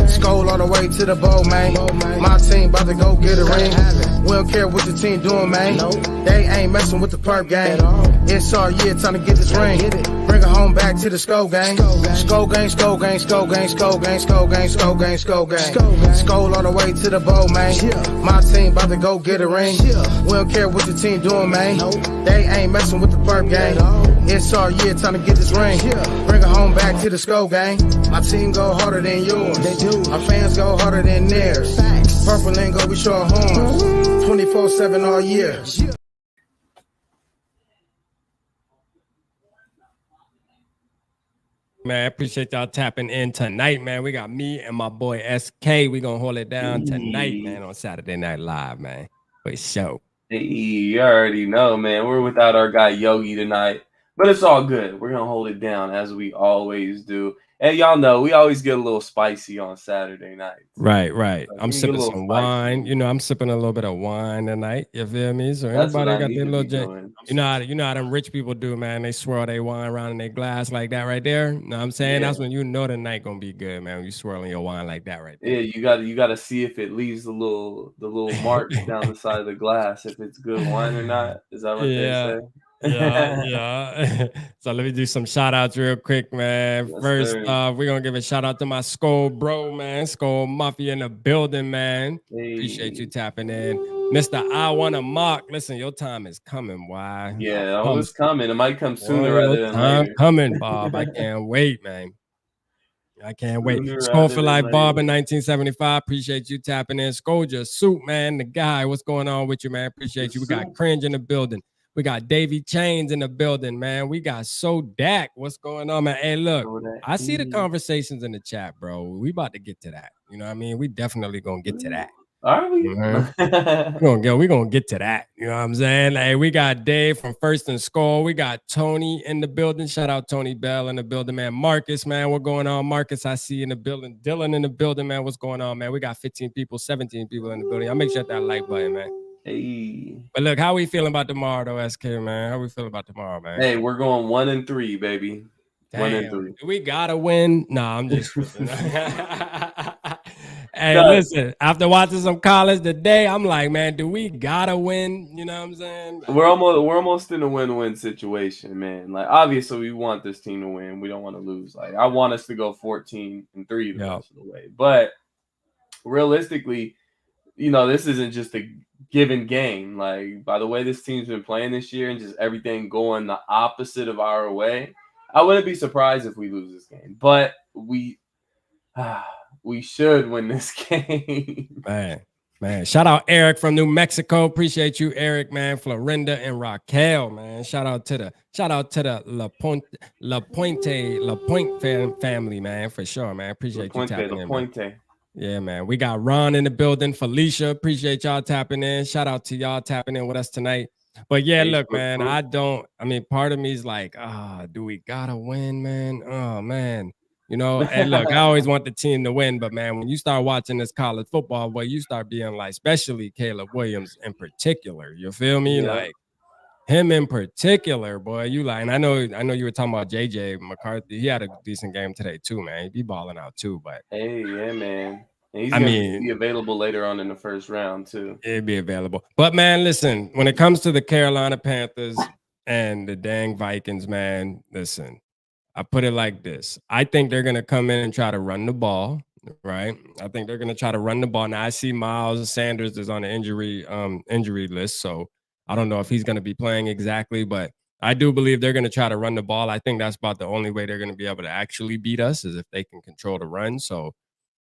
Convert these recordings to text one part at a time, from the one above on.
Skol all the way to the bowl, man. My team about to go get a ring. We don't care what the team doing, man. They ain't messing with the perp gang. It's our year, time to get this ring. Bring it home back to the Skol gang. Skol gang. Skol all the way to the bowl, man. My team about to go get a ring. We don't care what the team doing, man. They ain't messing with the perp gang. It's our year, time to get this ring. Bring it home back to the Skol gang. My team go harder than yours. They do. Our fans go harder than theirs. Purple and go, we show our horns. 24/7 all year. Man, I appreciate y'all tapping in tonight, man. We got me and my boy SK. We gonna hold it down tonight, man, on Saturday Night Live, man. For sure. Hey, you already know, man. We're without our guy Yogi tonight, but it's all good. We're gonna hold it down as we always do. And y'all know we always get a little spicy on Saturday night. Right. Like, I'm sipping some wine. You know, I'm sipping a little bit of wine tonight. You feel me? So everybody got their little you know how them rich people do, man. They swirl their wine around in their glass like that right there. You know what I'm saying? Yeah. That's when you know the night gonna be good, man. When you swirling your wine like that right there. Yeah, you gotta see if it leaves the little marks down the side of the glass, if it's good wine or not. Is that what they say? Yeah. So let me do some shout outs real quick, man. Yes, first off, we're gonna give a shout out to my Skol bro, man. Skol Mafia in the building, man. Hey. Appreciate you tapping in. Mr. I Wanna Mock. Listen, your time is coming. Why? Yeah, it's coming. It might come sooner rather than later. Coming, Bob. I can't wait, man. I can't wait. Skol for life, Bob in 1975. Appreciate you tapping in. Skol just soup, man. The guy, what's going on with you, man? Appreciate you. We got Cringe in the building. We got Davy Chains in the building, man. We got So Dak. What's going on, man? Hey, look, I see the conversations in the chat, bro. We about to get to that. You know what I mean? We definitely gonna get to that. Are we? We're gonna get to that. You know what I'm saying? Hey, we got Dave from First and Skol. We got Tony in the building. Shout out Tony Bell in the building, man. Marcus, man. What's going on? Marcus, I see in the building. Dylan in the building, man. What's going on, man? We got 15 people, 17 people in the building. I'll make sure that like button, man. Hey. But look, how we feeling about tomorrow, though, SK, man? How we feeling about tomorrow, man? Hey, we're going 1-3, baby. Damn. 1-3. We gotta win. Nah, I'm just Hey, listen, after watching some college today, I'm like, man, do we gotta win? You know what I'm saying? We're almost in a win-win situation, man. Like, obviously, we want this team to win. We don't want to lose. Like, I want us to go 14-3 the rest of the way. But realistically, you know, this isn't just a given game. Like, by the way this team's been playing this year and just everything going the opposite of our way, I wouldn't be surprised if we lose this game. But we should win this game. Man. Shout out Eric from New Mexico. Appreciate you, Eric, man. Florinda and Raquel, man. Shout out to the La Pointe family, man, for sure, man. Appreciate you tapping in. Man. Yeah, man. We got Ron in the building. Felicia, appreciate y'all tapping in. Shout out to y'all tapping in with us tonight. But yeah, look, man, part of me is like, do we gotta win, man? Oh, man. You know, and look, I always want the team to win, but man, when you start watching this college football, boy, you start being like, especially Caleb Williams in particular. You feel me? Yeah. Like him in particular, boy. You like, and I know you were talking about JJ McCarthy. He had a decent game today too, man. He be balling out too, but hey, yeah, man. And he's gonna be available later on in the first round too. It'd be available, but man, listen, when it comes to the Carolina Panthers and the dang Vikings, man, listen. I put it like this. I think they're going to come in and try to run the ball, right? I think they're going to try to run the ball. Now, I see Miles Sanders is on the injury list, so I don't know if he's going to be playing exactly, but I do believe they're going to try to run the ball. I think that's about the only way they're going to be able to actually beat us is if they can control the run. So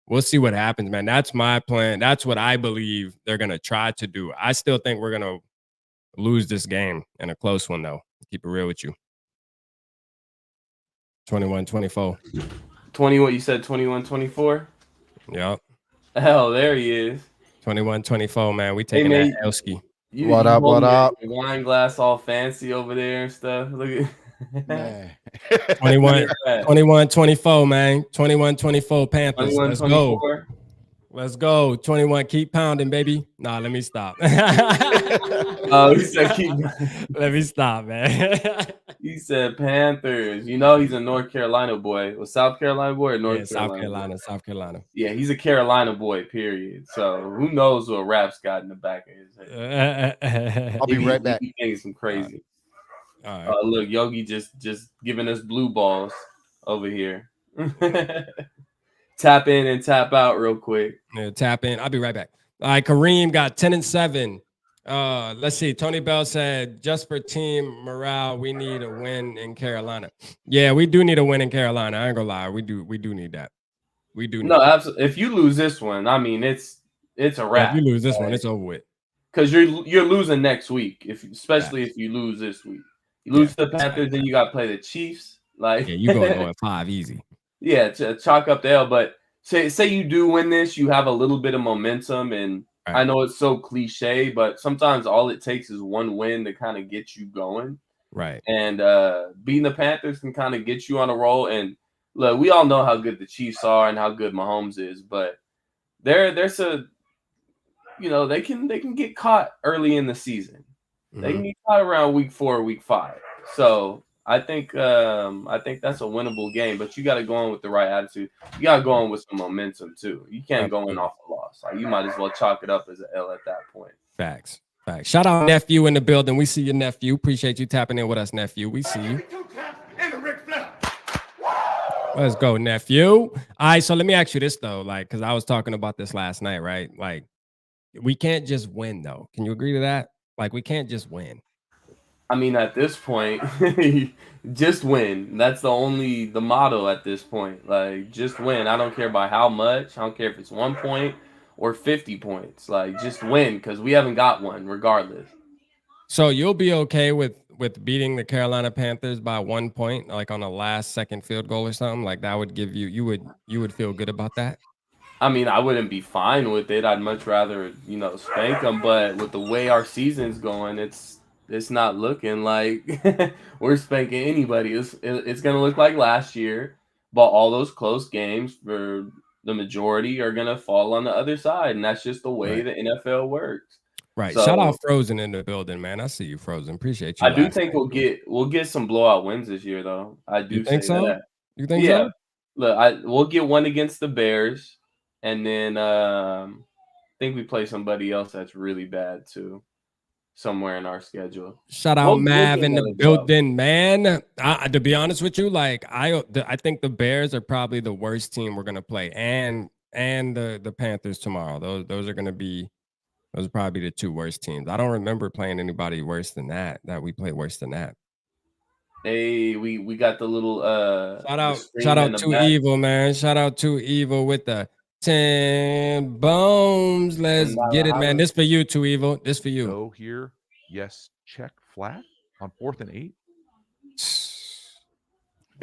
we'll see what happens, man. That's my plan. That's what I believe they're going to try to do. I still think we're going to lose this game in a close one, though. Keep it real with you. 21-24. 21, you said 21-24? Yep. Hell, there he is. 21-24, man. We taking that Elski. What up? Wine glass all fancy over there and stuff. Look at 21-24, man. 21-24 Panthers. Let's go. Let's go. 21. Keep pounding, baby. Nah, let me stop. He said keep. Let me stop, man. He said Panthers. You know he's a North Carolina boy. Was South Carolina boy or North Carolina boy? South Carolina. Yeah, he's a Carolina boy, period. So who knows what Rap's got in the back of his head. I'll be right back. He thinks some crazy. All right. Look, Yogi just giving us blue balls over here. Tap in and tap out real quick. Yeah, tap in. I'll be right back. All right, Kareem got 10-7. Let's see. Tony Bell said, just for team morale, we need a win in Carolina. Yeah, we do need a win in Carolina. I ain't gonna lie. We do need that. We do. No, absolutely. If you lose this one, I mean, it's a wrap. If you lose this one, it's over with. Because you're losing next week, especially if you lose this week. You lose to the Panthers, then you got to play the Chiefs. Like, yeah, you go at 5 easy. Yeah, to chalk up the L. But say you do win this, you have a little bit of momentum, and right. I know it's so cliche, but sometimes all it takes is one win to kind of get you going. Right. And beating the Panthers can kind of get you on a roll. And look, we all know how good the Chiefs are and how good Mahomes is, but there's a, you know, they can get caught early in the season. They can get caught around week 4, week 5. So I think that's a winnable game, but you got to go on with the right attitude. You got to go on with some momentum too. You can't go in off a loss. Like, you might as well chalk it up as an L at that point. Facts. Shout out nephew in the building. We see your nephew. Appreciate you tapping in with us, nephew. We see you. Let's go, nephew. All right, so let me ask you this though, like, because I was talking about this last night, right? Like, we can't just win though. Can you agree to that? Like, we can't just win. I mean, at this point, just win. That's the motto at this point. Like, just win. I don't care by how much. I don't care if it's 1 point or 50 points. Like, just win, because we haven't got one regardless. So you'll be okay with beating the Carolina Panthers by 1 point, like on a last second field goal or something? Like, that would give you would feel good about that? I mean, I wouldn't be fine with it. I'd much rather, spank them. But with the way our season's going, it's not looking like we're spanking anybody. It's going to look like last year, but all those close games for the majority are going to fall on the other side, and that's just the way the NFL works. Right. So, shout out Frozen in the building, man. I see you, Frozen. Appreciate you. I do think we'll get some blowout wins this year, though. I do think so. That. You think so? Look, we'll get one against the Bears, and then I think we play somebody else that's really bad too, somewhere in our schedule. Shout out Mav in the building, man. To be honest with you, like I think the Bears are probably the worst team we're gonna play, and the Panthers tomorrow. Those are probably the 2 worst teams. I don't remember playing anybody worse than that. That we play worse than that. Hey, we got the little shout out to Evil, man. Shout out to Evil with the 10 bones. Let's get it, man. This for you, too, Evil. This for you. Go here. Yes, check flat on 4th and 8.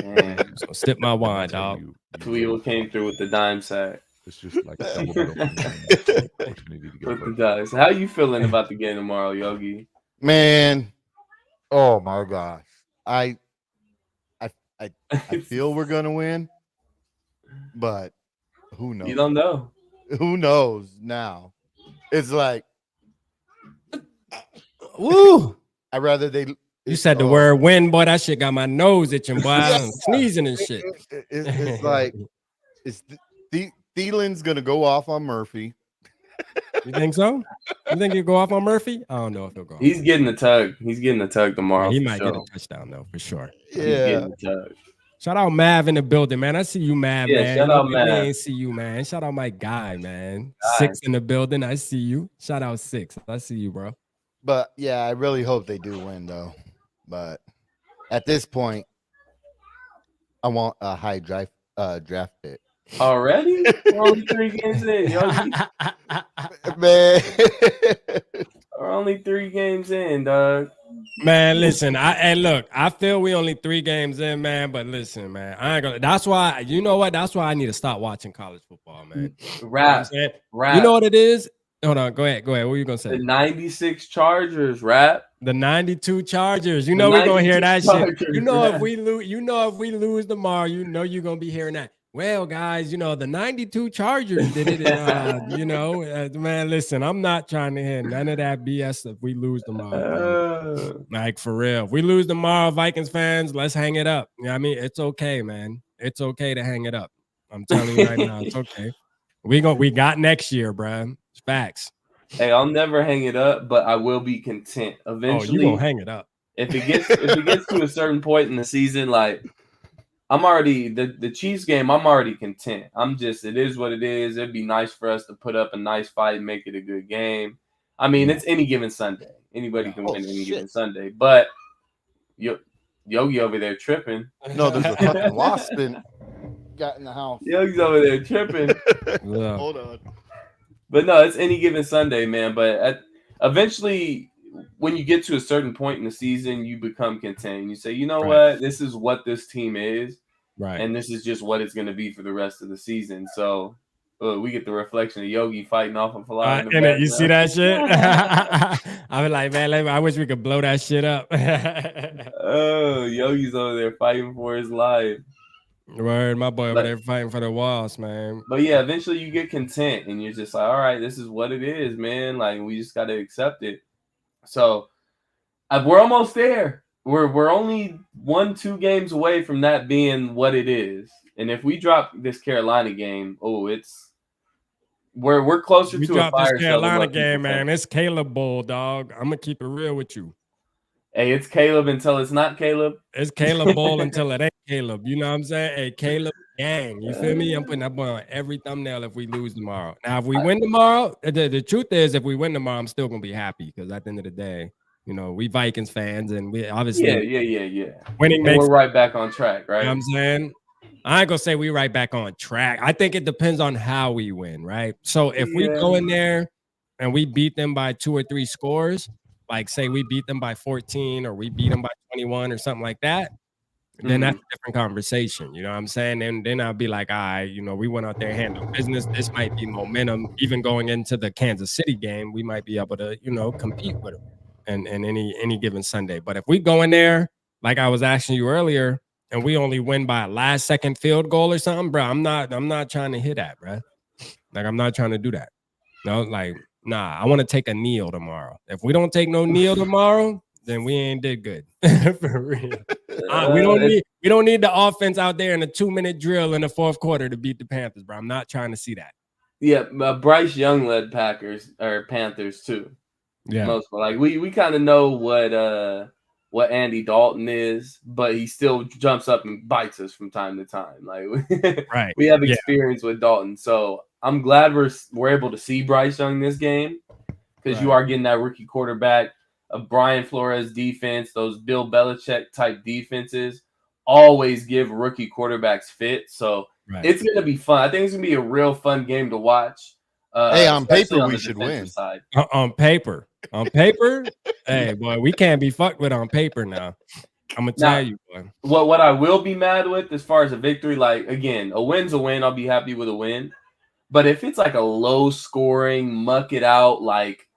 Man. So sip my wine, dog. Too Evil came through with the dime sack. It's just like a double opportunity to get with the dice. How you feeling about the game tomorrow, Yogi? Man, oh my gosh. I feel we're gonna win, but who knows? You don't know. Who knows now? It's like, woo. I'd rather they. You said the word win, boy. That shit got my nose itching, boy. I'm sneezing and shit. It's like, Thielen's gonna go off on Murphy. You think so? You think he'll go off on Murphy? I don't know if he'll go. He's getting the tug. He's getting the tug tomorrow. Yeah, he might get a touchdown though, for sure. Yeah. He's getting the tug. Shout out Mav in the building, man. I see you, Mav, man. Shout out Mav. I ain't see you, man. Shout out my guy, man. 6 in the building. I see you. Shout out 6. I see you, bro. But yeah, I really hope they do win though. But at this point, I want a high draft pick. Already? We're only 3 games in, Yogi. Man. We're only 3 games in, dog. Man, listen. I feel we only 3 games in, man. But listen, man, I ain't gonna. That's why. You know what? That's why I need to stop watching college football, man. Rap. You know what it is? Hold on. Go ahead. What were you gonna say? The 96 Chargers, Rap. The 92 Chargers. You know we're gonna hear that shit. You know if we lose tomorrow, you know you're gonna be hearing that. well, guys, the 92 Chargers did it. And, man, listen, I'm not trying to hear none of that BS if we lose tomorrow, bro. Like, for real. If we lose tomorrow, Vikings fans, let's hang it up. You know what I mean? It's okay, man. It's okay to hang it up. I'm telling you right now, it's okay. We got next year, bro. It's facts. Hey, I'll never hang it up, but I will be content. Oh, Eventually, you gonna hang it up. if it gets to a certain point in the season, like I'm already the Chiefs game, I'm already content. It is what it is. It'd be nice for us to put up a nice fight, make it a good game. I mean, it's any given Sunday. Anybody can win any given Sunday. But Yogi over there tripping. No, there's a fucking wasp got in the house. Yogi's over there tripping. Hold on. But no, it's any given Sunday, man. But eventually, when you get to a certain point in the season, you become content. You say, you know what? This is what this team is. Right. And this is just what it's going to be for the rest of the season. So we get the reflection of Yogi fighting off a fly. You see that shit? I was like, man, I wish we could blow that shit up. Oh, Yogi's over there fighting for his life. Word, my boy over there fighting for the walls, man. But yeah, eventually you get content and you're just like, all right, this is what it is, man. Like, we just got to accept it. So we're almost there. We're only 1-2 games away from that being what it is. And if we drop this Carolina game, we're closer to a fire this Carolina game, man. It's Caleb Bowl, dog. I'm gonna keep it real with you. Hey, it's Caleb until it's not Caleb. It's Caleb Bowl until it ain't Caleb. You know what I'm saying? Hey, Caleb gang. You feel me? I'm putting that boy on every thumbnail if we lose tomorrow. Now, if we win tomorrow, the truth is, if we win tomorrow, I'm still gonna be happy because at the end of the day, we Vikings fans and we obviously yeah. Winning we're right back on track, right? You know what I'm saying? I ain't gonna say we right back on track. I think it depends on how we win, right? So if we go in there and we beat them by 2 or 3 scores, like say we beat them by 14 or we beat them by 21 or something like that, then that's a different conversation. You know what I'm saying? And then I'll be like, all right, we went out there and handled business. This might be momentum. Even going into the Kansas City game, we might be able to, compete with them and any given Sunday. But if we go in there, like I was asking you earlier, and we only win by a last second field goal or something, bro, I'm not trying to hit that, bro. Like, I'm not trying to do that. No, like, nah, I want to take a kneel tomorrow. If we don't take no kneel tomorrow, then we ain't did good. For real. We don't need the offense out there in a 2-minute drill in the fourth quarter to beat the Panthers, bro. I'm not trying to see that. Yeah, Bryce Young led Panthers too. Yeah. Most like we kind of know what Andy Dalton is, but he still jumps up and bites us from time to time. Like we have experience with Dalton, so I'm glad we're able to see Bryce Young this game because you are getting that rookie quarterback, a Brian Flores defense. Those Bill Belichick type defenses always give rookie quarterbacks fit, so it's gonna be fun. I think it's gonna be a real fun game to watch. Hey, on paper we should win. On paper, hey boy, we can't be fucked with on paper now. I'm gonna tell you, boy. What I will be mad with as far as a victory, like again, a win's a win. I'll be happy with a win. But if it's like a low scoring, muck it out, like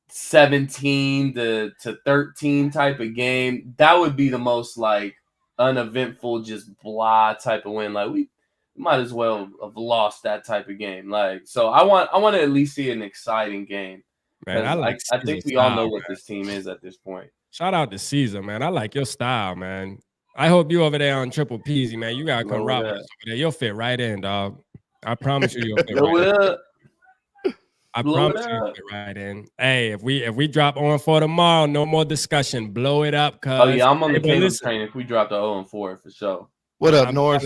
17 to 13 type of game, that would be the most like uneventful, just blah type of win. Like we might as well have lost that type of game. Like, so I want to at least see an exciting game. Man, I think we all know what this team is at this point. Shout out to Caesar, man. I like your style, man. I hope you over there on Triple Peasy, man. You gotta come rock with us over there. You'll fit right in, dog. I promise you, you'll fit right in. I promise you'll fit right in. Hey, if we drop 0-4 tomorrow, no more discussion. Blow it up, cuz. Oh yeah, I'm on the Caleb train. If we drop the 0-4 for sure. What up, North?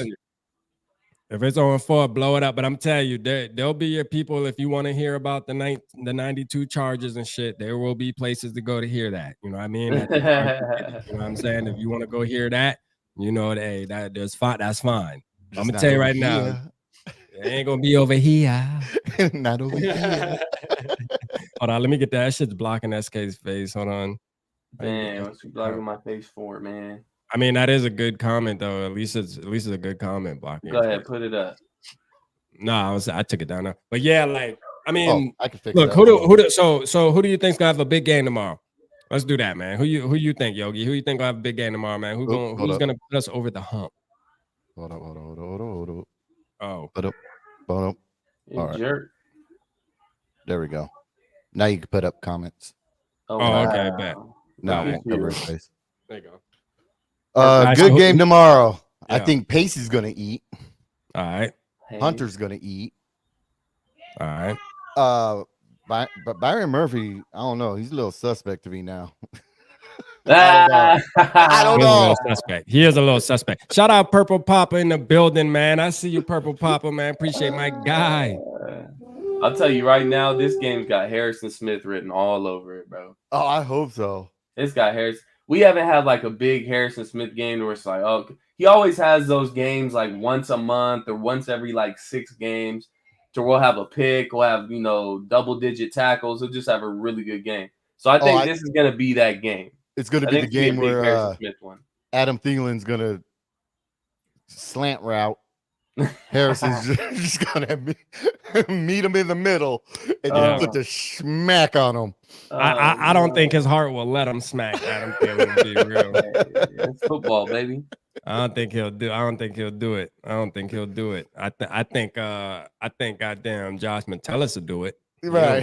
If it's 0-4, blow it up. But I'm telling you, there'll be your people if you want to hear about the 92 Chargers and shit. There will be places to go to hear that. You know what I mean? You know what I'm saying? If you want to go hear that, that's fine. That's fine. I'm gonna tell you right now, it ain't gonna be over here. Not over here. Hold on, let me get that. That shit's blocking SK's face. Hold on. Man, what's you blocking my face for, man? I mean, that is a good comment though. At least it's a good comment blocking. Go ahead, put it up. No, I took it down now. But yeah, like I mean, I can fix look, who do you think's gonna have a big game tomorrow? Let's do that, man. Who you think, Yogi? Who you think gonna have a big game tomorrow, man? Who's gonna put us over the hump? Hold on. Oh. All right. Jerk. There we go. Now you can put up comments. Oh, okay, bet. No, I Right. won't cover his face. There you go. Good game tomorrow. Yeah. I think Pace is gonna eat. All right. Hunter's gonna eat. All right. But Byron Murphy, I don't know. He's a little suspect to me now. I don't He is a know. little suspect. He is a little suspect. Shout out Purple Papa in the building, man. I see you, Purple Papa, man. Appreciate my guy. I'll tell you right now, this game's got Harrison Smith written all over it, bro. Oh, I hope so. It's got Harrison. We haven't had like a big Harrison Smith game where it's like, oh, he always has those games like once a month or once every like 6 games. So we'll have a pick, we'll have, double-digit tackles. We'll just have a really good game. So I think this is going to be that game. It's going to be the game where Adam Thielen's going to slant route. Harrison's just going to meet him in the middle and just put the smack on him. I don't think his heart will let him smack Adam Thielen, to be real. It's football, baby. I don't think he'll do it. I think goddamn Josh Metellus will do it. Right.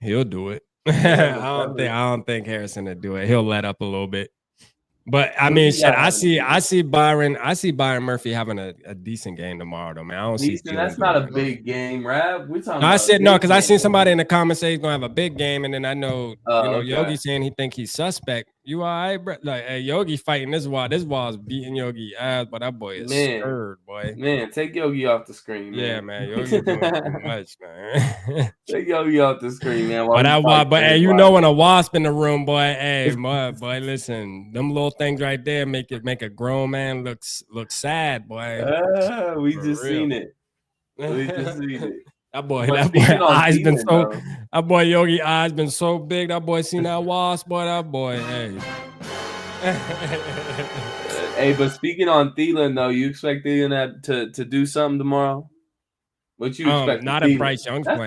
He'll do it. I don't think Harrison will do it. He'll let up a little bit. But I mean, shit, I see Byron Murphy having a decent game tomorrow, though, man. I don't see. That's not a big game, Rab. We're talking. I said no because I seen somebody in the comments say he's gonna have a big game, and then I know Yogi saying he think he's suspect. You all right, bro? Like, hey, Yogi fighting this wall. This wall's beating Yogi ass, but that boy is scared, boy. Man, take Yogi off the screen. Man. Yeah, man, Yogi doing too much, man. Take Yogi off the screen, man. But hey, when a wasp in the room, boy, hey, boy, listen, them little things right there make a grown man look sad, boy. We just seen it. That boy eyes been so. That boy Yogi eyes been so big. That boy seen that wasp, boy. That boy, hey. Hey, but speaking on Thielen, though, you expect Thielen to do something tomorrow? What you expect? Not if Bryce Young's playing.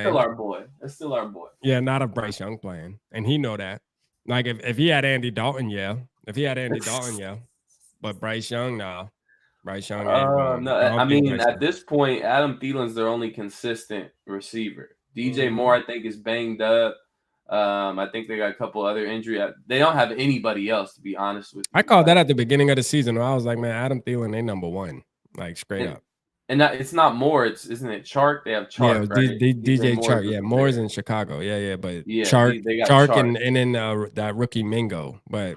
That's still our boy. Yeah, not if Bryce Young playing, and he know that. Like if he had Andy Dalton, yeah. But Bryce Young, no. Bryce Young. No, I mean, at this point, Adam Thielen's their only consistent receiver. DJ Moore, I think, is banged up. I think they got a couple other injuries. They don't have anybody else, to be honest with you. I called that at the beginning of the season. Where I was like, man, Adam Thielen, they number one, like straight up. And it's not Moore. Isn't it Chark? They have Chark, right? DJ Chark. Yeah, Moore's in Chicago. Yeah. But Chark and then that rookie Mingo. But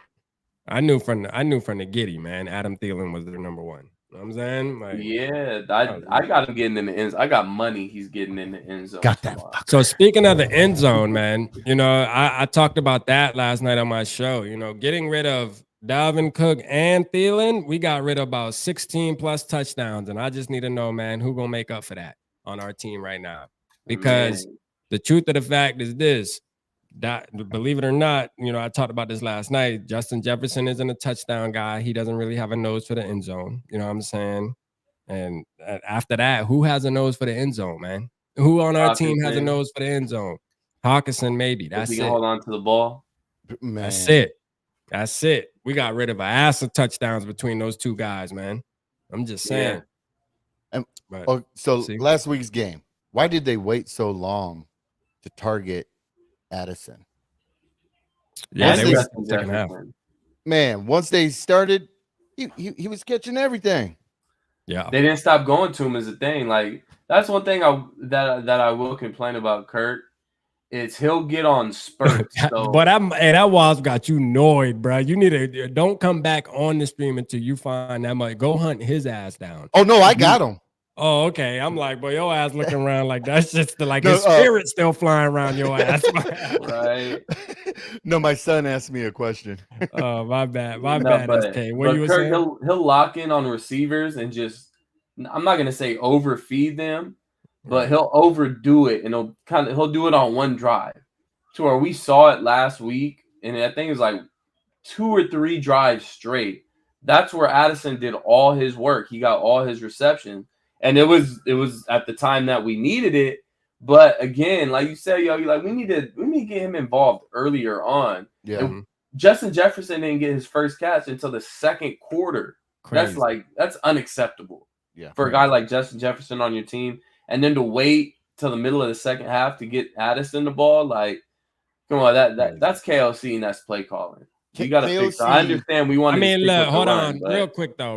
I knew from the giddy, man, Adam Thielen was their number one. You know what I'm saying? Like, yeah, I got him getting in the end zone. I got money he's getting in the end zone. Got that. So speaking of the end zone, man, I talked about that last night on my show. Getting rid of Dalvin Cook and Thielen, we got rid of about 16 plus touchdowns. And I just need to know, man, who gonna make up for that on our team right now? Because the truth of the fact is this. That, believe it or not, I talked about this last night. Justin Jefferson isn't a touchdown guy. He doesn't really have a nose for the end zone. You know what I'm saying? And after that, who has a nose for the end zone, man? Who on our team has a nose for the end zone? Hawkinson, maybe. That's it. Hold on to the ball. Man. That's it. We got rid of an ass of touchdowns between those two guys, man. I'm just saying. Yeah. Last week's game, why did they wait so long to target Addison? Yeah, they were second half. Man, once they started, he was catching everything. Yeah, they didn't stop going to him. Is the thing. Like, that's one thing that I will complain about Kurt. It's he'll get on spurts. So. But that Wasp got you annoyed, bro. You need to don't come back on the stream until you find that money. Go hunt his ass down. Oh no, I got him. Oh, okay. I'm like, boy, your ass looking around like that's just his spirit still flying around your ass. Right. No, my son asked me a question. Oh, my bad. SK. What you were saying? He'll lock in on receivers and just, I'm not gonna say overfeed them, but he'll overdo it and he'll do it on one drive. To where we saw it last week, and I think it was like 2 or 3 drives straight. That's where Addison did all his work. He got all his receptions. And it was at the time that we needed it, but again, like you said, we need to get him involved earlier on. Yeah, Justin Jefferson didn't get his first catch until the second quarter. Crazy. That's unacceptable. for a guy like Justin Jefferson on your team, and then to wait till the middle of the second half to get Addison the ball, like, come on, that's KOC and that's play calling. You got to fix that. I understand we want to stick with hold the on, run, but...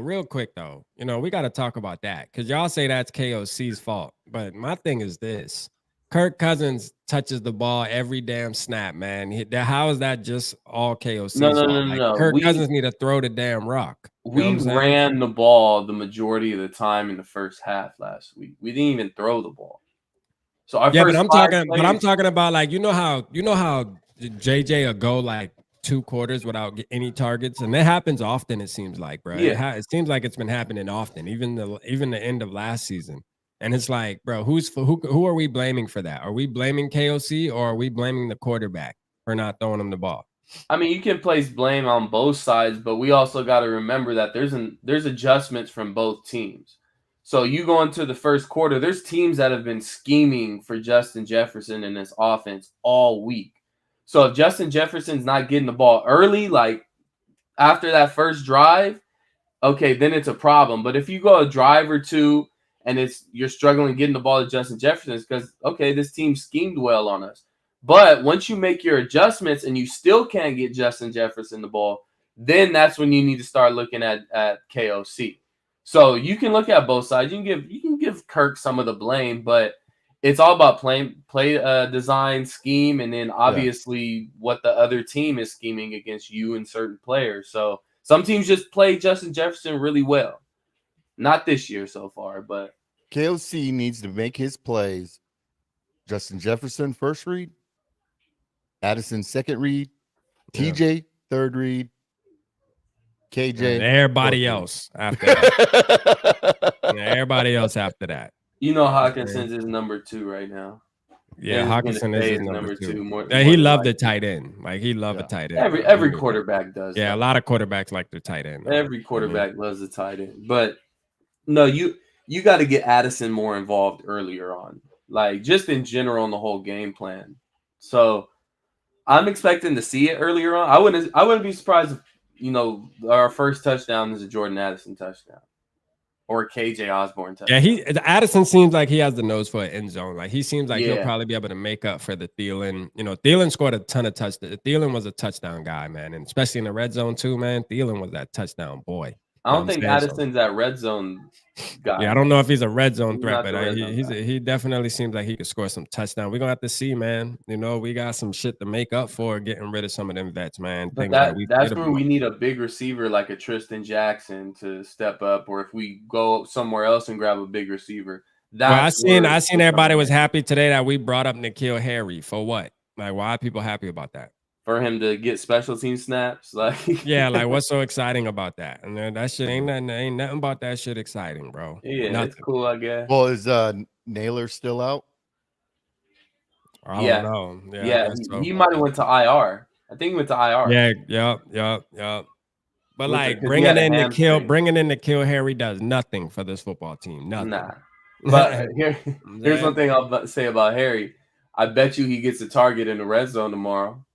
real quick though. You know, we got to talk about that because y'all say that's KOC's fault, but my thing is this: Kirk Cousins touches the ball every damn snap, man. How is that just all KOC's fault? No. Kirk Cousins need to throw the damn rock. We ran the ball the majority of the time in the first half last week. We didn't even throw the ball. So but I'm talking about, like, you know how JJ will go like 2 quarters without any targets, and that happens often. It seems like, bro. Yeah. It seems like it's been happening often, even the end of last season. And it's like, bro, who are we blaming for that? Are we blaming KOC or are we blaming the quarterback for not throwing him the ball? I mean, you can place blame on both sides, but we also got to remember that there's adjustments from both teams. So you go into the first quarter, there's teams that have been scheming for Justin Jefferson in this offense all week. So if Justin Jefferson's not getting the ball early, like after that first drive, okay, then it's a problem. But if you go a drive or two and you're struggling getting the ball to Justin Jefferson, it's because, okay, this team schemed well on us. But once you make your adjustments and you still can't get Justin Jefferson the ball, then that's when you need to start looking at KOC. So you can look at both sides. You can give Kirk some of the blame, but it's all about play design, scheme, and then obviously what the other team is scheming against you and certain players. So some teams just play Justin Jefferson really well. Not this year so far, but KOC needs to make his plays. Justin Jefferson first read, Addison second read, TJ third read, KJ and everybody else after that. Everybody else after that. You know, Hawkinson's is number 2 right now. Yeah, Hawkinson is number 2. More he loved the tight end. Like, he loved a tight end. Every quarterback does. Yeah, a lot of quarterbacks like their tight end. Every quarterback loves the tight end. But no, you got to get Addison more involved earlier on. Like, just in general on the whole game plan. So I'm expecting to see it earlier on. I wouldn't be surprised if, our first touchdown is a Jordan Addison touchdown. Or KJ Osborne touchdown. Yeah, Addison seems like he has the nose for an end zone. Like, he seems like he'll probably be able to make up for the Thielen. Thielen scored a ton of touchdowns. Thielen was a touchdown guy, man, and especially in the red zone too, man. Thielen was that touchdown boy. I don't think Addison's that red zone guy. Yeah, I don't know if he's a red zone threat, but he definitely seems like he could score some touchdowns. We're gonna have to see, man. We got some shit to make up for getting rid of some of them vets, man. But that's where we need a big receiver like a Tristan Jackson to step up, or if we go somewhere else and grab a big receiver. I seen everybody was happy today that we brought up N'Keal Harry. For what? Like, why are people happy about that? For him to get special team snaps, like what's so exciting about that? And that shit ain't nothing about that shit exciting, bro. Yeah, nothing. It's cool, I guess. Well, is Naylor still out? I don't know. Yeah, he might have went to IR. I think he went to IR. Yeah. But like bringing in N'Keal Harry does nothing for this football team. Nothing. Nah. But here's one thing I'll say about Harry. I bet you he gets a target in the red zone tomorrow.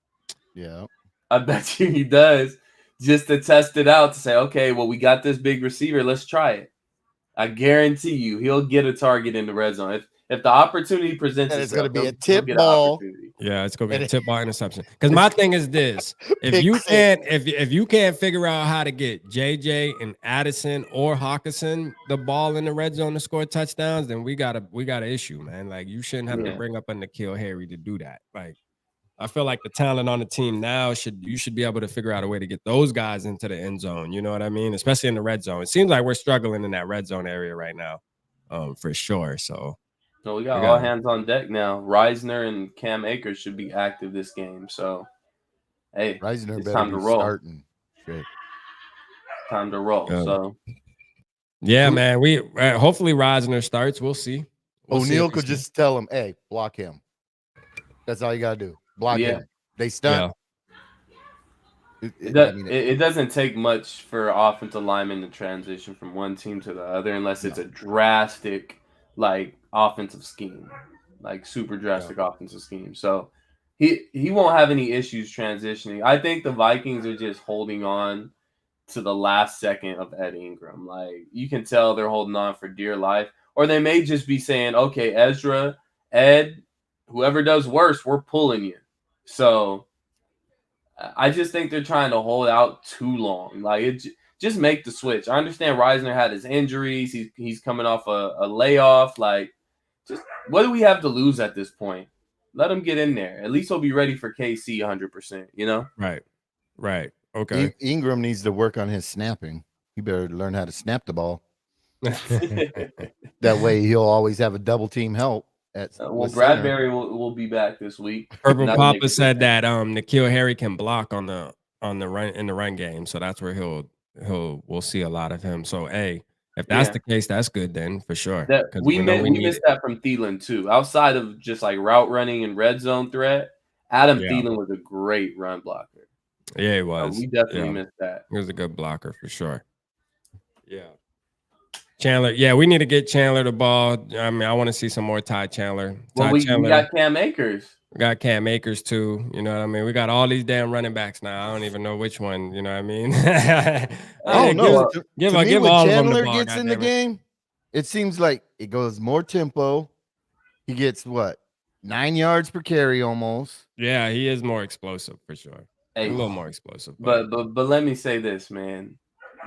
Yeah, I bet you he does, just to test it out, to say, okay, well, we got this big receiver, let's try it. I guarantee you he'll get a target in the red zone. If the opportunity presents itself, it's going to be a tip ball. Yeah, it's going to be a tip ball interception. Because my thing is this: if you can't figure out how to get JJ and Addison or Hawkinson the ball in the red zone to score touchdowns, then we got an issue, man. Like, you shouldn't have to bring up a N'Keal Harry to do that. Like, I feel like the talent on the team now you should be able to figure out a way to get those guys into the end zone. You know what I mean? Especially in the red zone. It seems like we're struggling in that red zone area right now, for sure. So we got all hands on deck now. Reisner and Cam Akers should be active this game. So, hey, Reisner it's time to roll. Starting. Shit. Time to roll. Yeah. So, yeah, man. We hopefully Reisner starts. We'll see. O'Neal could just tell him, "Hey, block him." That's all you gotta do. Block him. They stunt. Yeah. It doesn't take much for offensive linemen to transition from one team to the other unless it's a drastic, like, offensive scheme, like super drastic offensive scheme. So he won't have any issues transitioning. I think the Vikings are just holding on to the last second of Ed Ingram. Like, you can tell they're holding on for dear life. Or they may just be saying, okay, Ezra, Ed, whoever does worse, we're pulling you. So I just think they're trying to hold out too long. Like, just make the switch. I understand Reisner had his injuries. He's coming off a layoff. Like, just what do we have to lose at this point? Let him get in there. At least he'll be ready for KC 100%, you know? Right. Okay. Ingram needs to work on his snapping. He better learn how to snap the ball. That way he'll always have a double team help. Well, Bradbury will be back this week. Purple Papa said that N'Keal Harry can block on the run game, so that's where we'll see a lot of him. So hey, if that's the case, that's good then for sure. We missed that from Thielen too. Outside of just like route running and red zone threat, Adam Thielen was a great run blocker. Yeah, he was. We definitely missed that. He was a good blocker for sure. Yeah. Chandler, we need to get Chandler the ball. I mean, I want to see some more Ty Chandler. We got Cam Akers. We got Cam Akers too. You know what I mean? We got all these damn running backs now. I don't even know which one. You know what I mean? Give all Chandler of them the ball, gets in the game. It seems like it goes more tempo. He gets 9 yards per carry almost. Yeah, he is more explosive for sure. A little more explosive. But let me say this, man.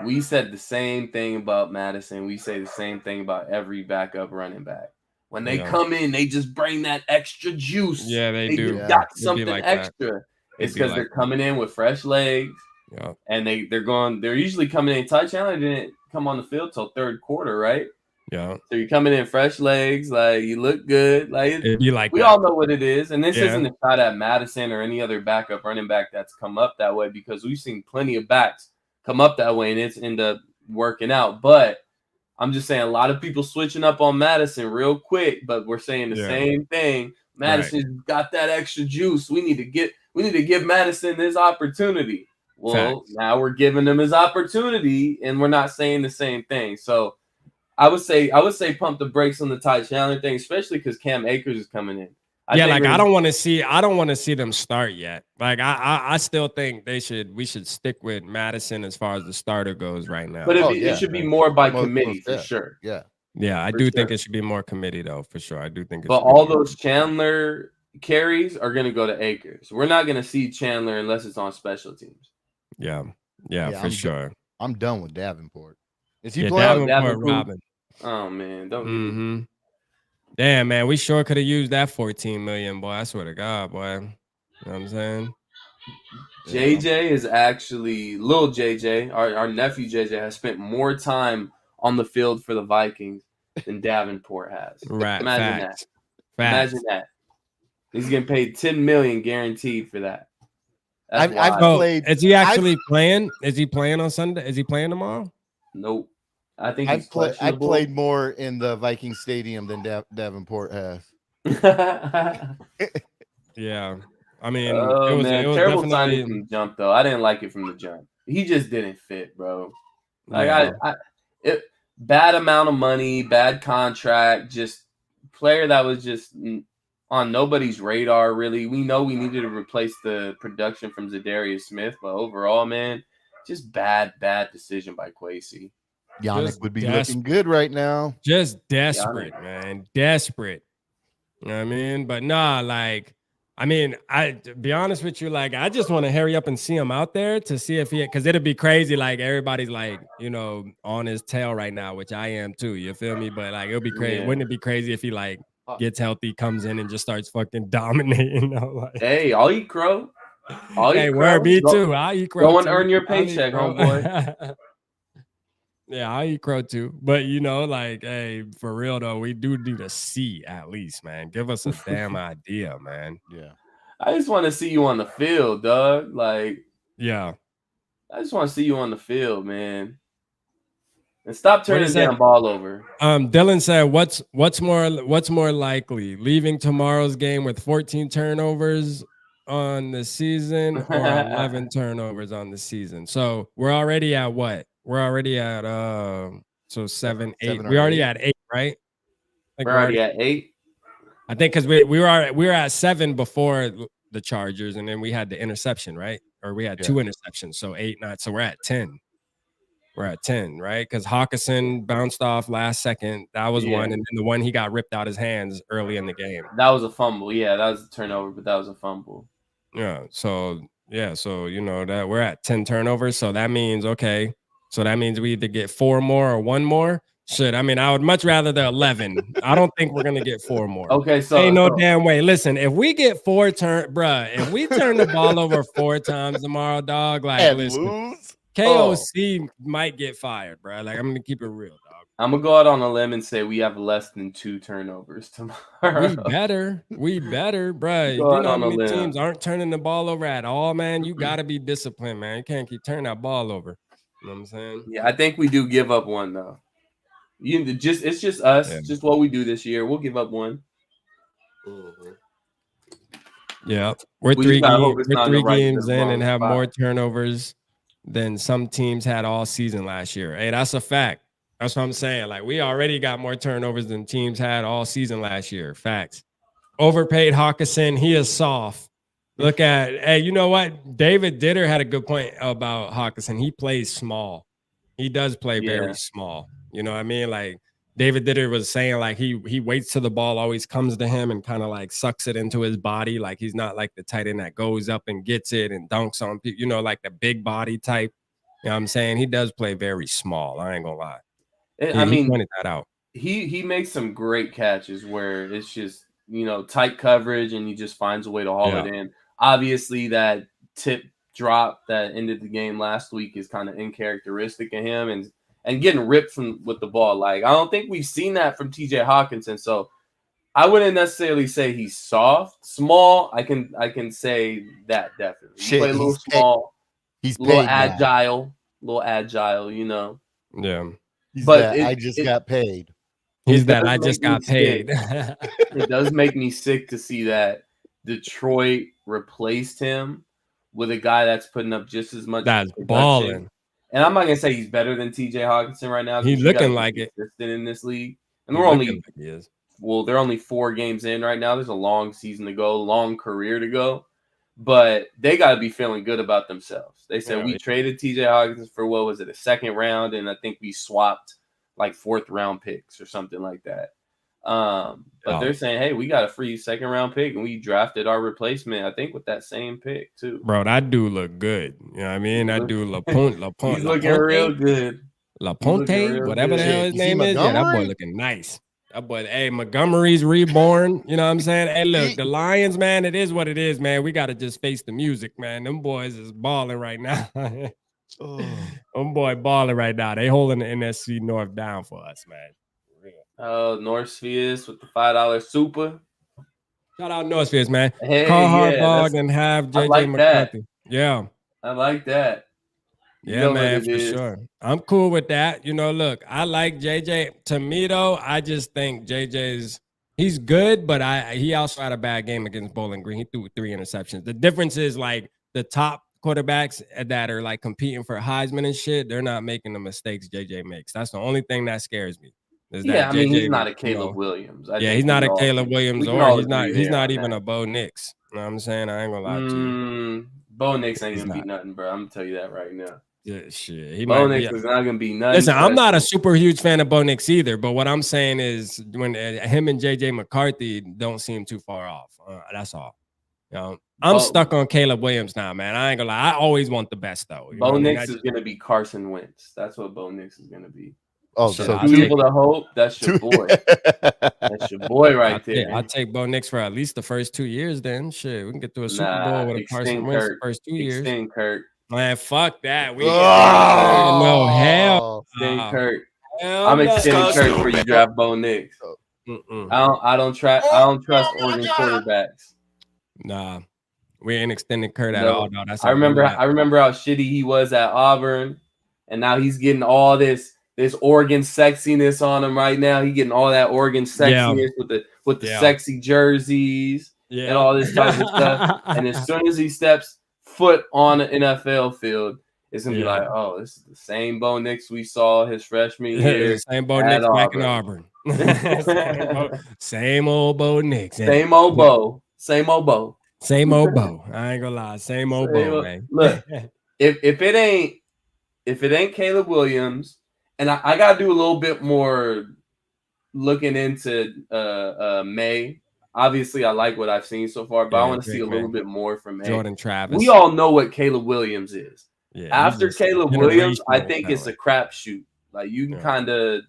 We said the same thing about Madison. We say the same thing about every backup running back. When they come in, they just bring that extra juice. Yeah, they do. Got something extra. It's because they're coming in with fresh legs. Yeah. And they're usually coming in. Ty Chandler didn't come on the field till third quarter, right? Yeah. So you're coming in fresh legs, like you look good. Like we all know what it is. And this isn't a shot at Madison or any other backup running back that's come up that way, because we've seen plenty of backs come up that way and it's end up working out. But I'm just saying a lot of people switching up on Madison real quick, but we're saying the same thing. Madison's got that extra juice. We need to give Madison his opportunity. Well, now we're giving him his opportunity and we're not saying the same thing. So I would say pump the brakes on the Ty Chandler thing, especially because Cam Akers is coming in. I don't want to see them start yet. Like I still think we should stick with Madison as far as the starter goes right now. But it should be more by committee for sure. Yeah. Yeah, I do think it should be more committee though, for sure. I do think but all those Chandler carries are gonna go to Akers. We're not gonna see Chandler unless it's on special teams. Yeah, for sure. I'm done with Davenport. Is he playing? Davenport Robin. Oh man, don't damn, man, we sure could have used that 14 million, boy. I swear to God, boy. You know what I'm saying? JJ is actually little JJ, our nephew JJ has spent more time on the field for the Vikings than Davenport has. Right. Imagine that. He's getting paid $10 million guaranteed for that. I've played. Is he actually playing? Is he playing on Sunday? Is he playing tomorrow? Nope. I think I played more in the Viking Stadium than Davenport has. Yeah, I mean, it was terrible timing from the jump, though. I didn't like it from the jump. He just didn't fit, bro. Like bad amount of money, bad contract, just player that was just on nobody's radar. Really, we know we needed to replace the production from Zadarius Smith, but overall, man, just bad decision by Kwesi. Yannick would be looking good right now. Just desperate, man. Desperate. You know what I mean? But nah, like, I mean, to be honest with you, like, I just want to hurry up and see him out there to see if because it'd be crazy. Like, everybody's like, you know, on his tail right now, which I am too. You feel me? But like, it'll be crazy. Wouldn't it be crazy if he like gets healthy, comes in and just starts fucking dominating? You know, like, hey, I'll eat crow. Word, me too. I'll eat crow. Go and earn your paycheck, homeboy. Yeah, I'll eat crow too. But, you know, like, hey, for real, though, we do need to see at least, man. Give us a damn idea, man. Yeah. I just want to see you on the field, dog. Like, yeah. I just want to see you on the field, man. And stop turning the damn ball over. Dylan said, what's more likely? Leaving tomorrow's game with 14 turnovers on the season or 11 turnovers on the season? So we're already at what? We're already at 7, 8. We're already at 8, right? Like we're already at 8. I think because we were at 7 before the Chargers, and then we had the interception, right? Or we had 2 interceptions, so 8, 9. So we're at 10. we're at 10, right? Because Hawkinson bounced off last second. That was one. And then the one he got ripped out his hands early in the game. That was a fumble. Yeah, that was a turnover, but that was a fumble. Yeah. So you know that we're at 10 turnovers. So that means So that means we either get 4 more or 1 more. Shit, I mean, I would much rather the 11. I don't think we're gonna get 4 more. Okay, so ain't no damn way. Listen, if we get 4 if we turn the ball over 4 times tomorrow, dog, like and listen, lose, KOC might get fired, bro. Like I'm gonna keep it real, dog. I'm gonna go out on a limb and say we have less than 2 turnovers tomorrow. We better, bro. You know how many teams aren't turning the ball over at all, man? You gotta be disciplined, man. You can't keep turning that ball over. You know what I'm saying? Yeah, I think we do give up 1 though. It's just us, just what we do this year. We'll give up 1. Mm-hmm. Yeah, we're 3 games in and have more turnovers than some teams had all season last year. Hey, that's a fact. That's what I'm saying. Like we already got more turnovers than teams had all season last year. Facts. Overpaid Hawkinson. He is soft. Look at, hey, you know what? David Ditter had a good point about Hawkinson. He plays small. He does play very small. You know what I mean? Like David Ditter was saying, like he waits till the ball always comes to him and kind of like sucks it into his body. Like he's not like the tight end that goes up and gets it and dunks on people, you know, like the big body type. You know what I'm saying? He does play very small. I ain't gonna lie. He pointed that out. He makes some great catches where it's just, you know, tight coverage and he just finds a way to haul it in. Obviously, that tip drop that ended the game last week is kind of uncharacteristic of him and getting ripped with the ball. Like, I don't think we've seen that from TJ Hawkinson. So I wouldn't necessarily say he's soft. Small, I can say that definitely. He play a little small. He's a little agile, you know. Yeah. I just got paid. I just got paid. It does make me sick to see that Detroit replaced him with a guy that's putting up just as much. That's balling. And I'm not gonna say he's better than TJ Hawkinson right now. He's looking like it in this league, and they're only 4 games in right now. There's a long season to go, long career to go, but they got to be feeling good about themselves. They said we traded TJ Hawkinson for what was it, a 2nd round, and I think we swapped like 4th round picks or something like that. But they're saying, hey, we got a free 2nd round pick and we drafted our replacement, I think, with that same pick too. Bro, that dude look good. You know what I mean? That dude Laponte. He's looking real good. Laponte, whatever the hell his name is. Yeah, that boy looking nice. That boy, hey, Montgomery's reborn. You know what I'm saying? Hey, look, the Lions, man, it is what it is, man. We got to just face the music, man. Them boys is balling right now. Them boy balling right now. They holding the NFC North down for us, man. North Spheres with the $5 super. Shout out North Spheres, man. Hey, Call Harbaugh and have JJ McCarthy. Yeah. I like that. Yeah, man, for sure. I'm cool with that. You know, look, I like JJ. To me, though, I just think he's good, but he also had a bad game against Bowling Green. He threw 3 interceptions. The difference is like the top quarterbacks that are like competing for Heisman and shit, they're not making the mistakes JJ makes. That's the only thing that scares me. He's not a Caleb Williams. He's not a Caleb Williams, or he's not even a Bo Nix. You know what I'm saying? I ain't gonna lie to you. Bo Nix ain't gonna be nothing, bro. I'm gonna tell you that right now. Yeah, shit. Bo Nix is not gonna be nothing. Listen, I'm not a super huge fan of Bo Nix either, but what I'm saying is when him and JJ McCarthy don't seem too far off. That's all. You know, I'm stuck on Caleb Williams now, man. I ain't gonna lie. I always want the best though. Bo Nix is gonna be Carson Wentz. That's what Bo Nix is gonna be. Oh, so people to hope. That's your boy. That's your boy right there. I'll take Bo Nix for at least the first 2 years. Then shit, we can get to a Super Bowl with a Carson Wentz the first 2 years. Extend Kirk. Man, fuck that. We no hell. Extend Kirk. I'm extending Kirk for you draft Bo Nix. I don't trust Oregon quarterbacks. Nah, we ain't extending Kirk at all. No, I remember how shitty he was at Auburn, and now he's getting all this Oregon sexiness on him right now. He's getting all that Oregon sexiness with the sexy jerseys and all this type of stuff. And as soon as he steps foot on an NFL field, it's gonna be like, oh, this is the same Bo Nix we saw his freshman year. The same Bo Nix back in Auburn. Same old Bo Nix. Same old Bo. Same old Bo. Same old Bo. I ain't gonna lie. Same old Bo, man. Look, if it if it ain't Caleb Williams, and I got to do a little bit more looking into May. Obviously, I like what I've seen so far, but I want to see a little bit more from May. Jordan Travis. We all know what Caleb Williams is. Yeah, after Caleb Williams, I think it's a crapshoot. Like you can kind of,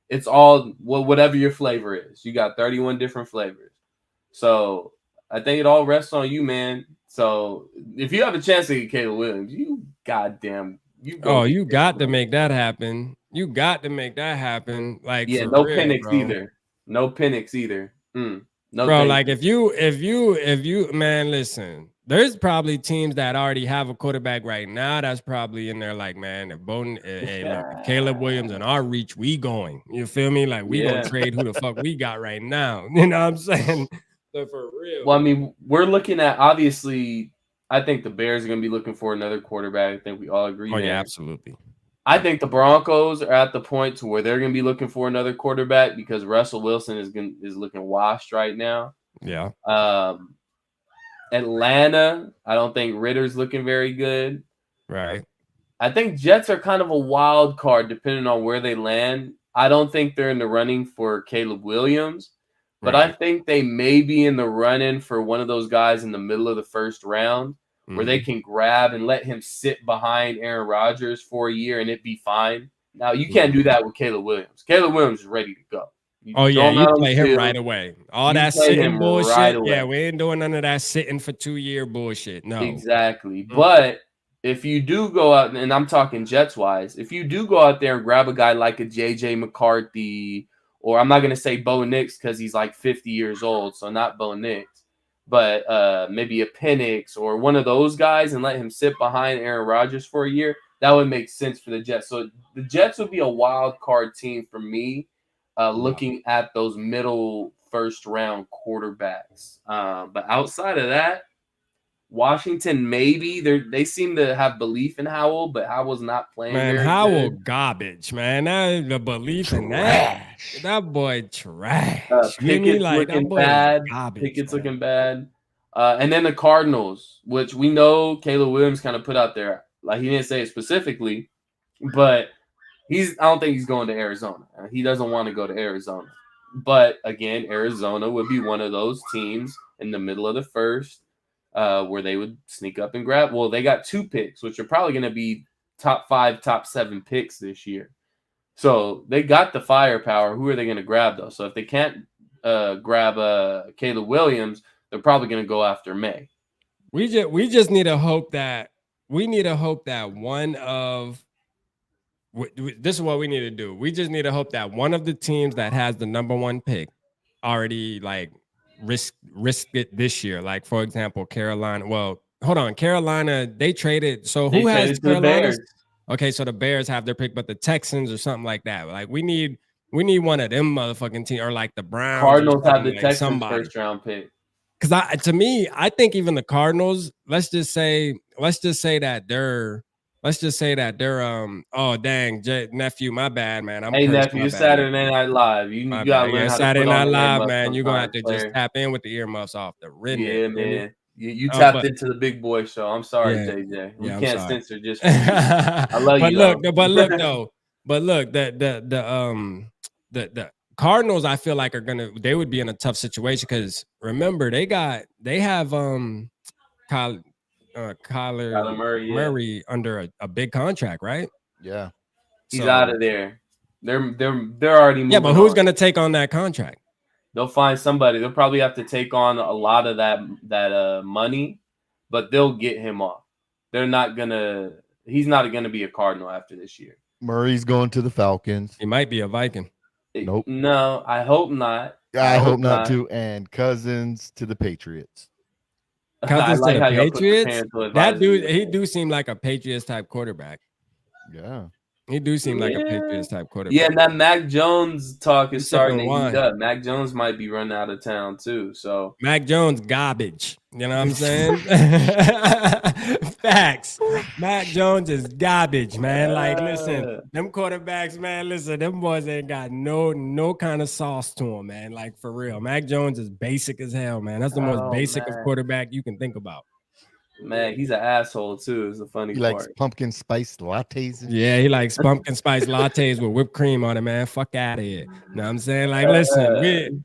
it's all whatever your flavor is. You got 31 different flavors, so I think it all rests on you, man. So if you have a chance to get Caleb Williams, you got to make that happen. You got to make that happen. Like, yeah, no Penix either. No Penix either. No, bro. Like if you, man, listen. There's probably teams that already have a quarterback right now that's probably in there like, man, if look, Caleb Williams and our reach, we going. You feel me? Like, we gonna trade who the fuck we got right now. You know what I'm saying? So for real. Well, I mean, we're looking at, obviously, I think the Bears are going to be looking for another quarterback. I think we all agree. Oh, yeah, absolutely. I think the Broncos are at the point to where they're going to be looking for another quarterback because Russell Wilson is looking washed right now. Yeah. Atlanta, I don't think Ritter's looking very good. Right. I think Jets are kind of a wild card depending on where they land. I don't think they're in the running for Caleb Williams, but I think they may be in the running for one of those guys in the middle of the first round where they can grab and let him sit behind Aaron Rodgers for a year and it be fine. Now, you can't do that with Caleb Williams. Caleb Williams is ready to go. You play him right away. All that sitting bullshit. Right, yeah, we ain't doing none of that sitting for 2-year bullshit. No. Exactly. But if you do go out, and I'm talking Jets-wise, if you do go out there and grab a guy like a J.J. McCarthy, or I'm not going to say Bo Nix because he's like 50 years old, so not Bo Nix, but maybe a Penix or one of those guys and let him sit behind Aaron Rodgers for a year, that would make sense for the Jets. So the Jets would be a wild card team for me. Looking at those middle first round quarterbacks. But outside of that, Washington, maybe they seem to have belief in Howell, but Howell's not playing. Man, Howell garbage, man. The belief in that boy trash. Pickett's looking bad. Pickett's looking bad. And then the Cardinals, which we know Caleb Williams kind of put out there. Like he didn't say it specifically, but I don't think he's going to Arizona. He doesn't want to go to Arizona. But again, Arizona would be one of those teams in the middle of the first where they would sneak up and grab. Well, they got 2 picks, which are probably going to be top 5, top 7 picks this year. So they got the firepower. Who are they going to grab, though? So if they can't grab Caleb Williams, they're probably going to go after May. We just need to hope that one of this is what we need to do. We just need to hope that one of the teams that has the number 1 pick already like risk it this year. Like for example, Carolina. Well, hold on, Carolina. They traded. So who has Carolina? Okay, so the Bears have their pick, but the Texans or something like that. Like we need one of them motherfucking teams, or like the Browns. Cardinals have the Texans first round pick. Because I think even the Cardinals. Let's just say that they're. Oh dang, nephew, my bad, man. Hey nephew, it's Saturday Night Live. You gotta learn how Saturday Night Live, man. You're gonna have to just tap in with the earmuffs off the rhythm. Yeah, man. You tapped into the big boy show. I'm sorry, JJ. We can't censor just for you. I love you. But look, the Cardinals, I feel like they would be in a tough situation because remember they have Kyler Murray under a big contract, right? Yeah, he's out of there. They're already moving. Yeah, but who's going to take on that contract? They'll find somebody. They'll probably have to take on a lot of that money, but they'll get him off. They're not gonna. He's not going to be a Cardinal after this year. Murray's going to the Falcons. He might be a Viking. Nope. No, I hope not. I hope not too. And Cousins to the Patriots. Cousins to the Patriots. That dude, he do seem like a Patriots type quarterback. Yeah, he do seem like a Patriots type quarterback. Yeah, and that Mac Jones talk is starting to heat up. Mac Jones might be running out of town too. So Mac Jones garbage. You know what I'm saying? Facts. Mac Jones is garbage, man. Like, listen, them quarterbacks, man. Listen, them boys ain't got no kind of sauce to them, man. Like for real, Mac Jones is basic as hell, man. That's the most basic of quarterback you can think about. Man, he's an asshole too. Is the funny He part. likes pumpkin spice lattes. Yeah, he likes pumpkin spice lattes with whipped cream on it, man. Fuck out of here. Know what I'm saying? Like, listen,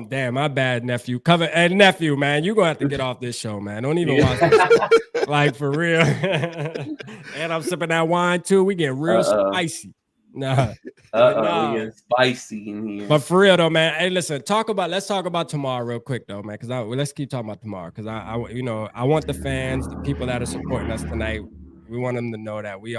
damn, my bad, nephew. Nephew, man, you gonna have to get off this show, man. Don't even watch this show. Like, for real. And I'm sipping that wine too. We getting real spicy. Nah. We getting spicy in here. But for real though, man. Hey, listen, let's talk about tomorrow real quick though, man. Cause let's keep talking about tomorrow. Cause I want the fans, the people that are supporting us tonight. We want them to know that we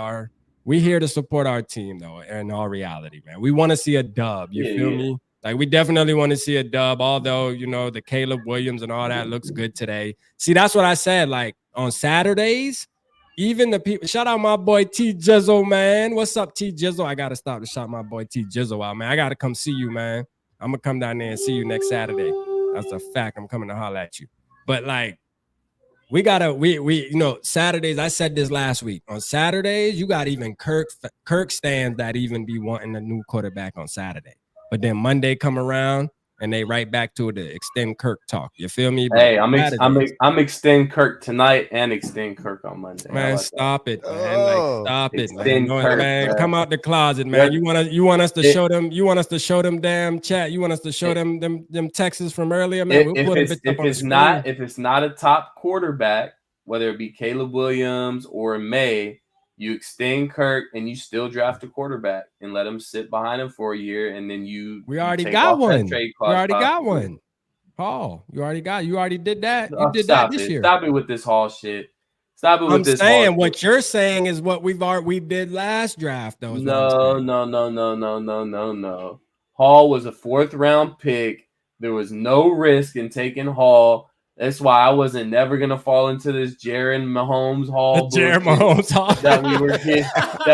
here to support our team though. In all reality, man, we want to see a dub. You feel me? Like we definitely want to see a dub. Although the Caleb Williams and all that looks good today. See, that's what I said. Like on Saturdays. Even the people, shout out my boy T Jizzle, man. What's up, T Jizzle? I gotta stop to shout my boy T Jizzle out, man. I gotta come see you, man. I'm gonna come down there and see you next Saturday. That's a fact. I'm coming to holler at you. But like, we Saturdays. I said this last week. On Saturdays, you got even Kirk stands that even be wanting a new quarterback on Saturday. But then Monday come around. And they right back to the extend Kirk talk. You feel me? Hey, I'm extend Kirk tonight and extend Kirk on Monday. Man, stop it, man. Like, stop it, man. Kirk, man. Come out the closet, man. You want us to show them? You want us to show them damn chat? You want us to show them texts from earlier, man? If it's not a top quarterback, whether it be Caleb Williams or May, you extend Kirk and you still draft a quarterback and let him sit behind him for a year, and then we already got one. We already got one. Hall, you already did that. You did that this year. Stop it with this Hall shit. Stop it with this. I'm saying what you're saying is what we did last draft, though. No. Hall was a 4th round pick. There was no risk in taking Hall. That's why I wasn't never gonna fall into this Jared Mahomes Hall that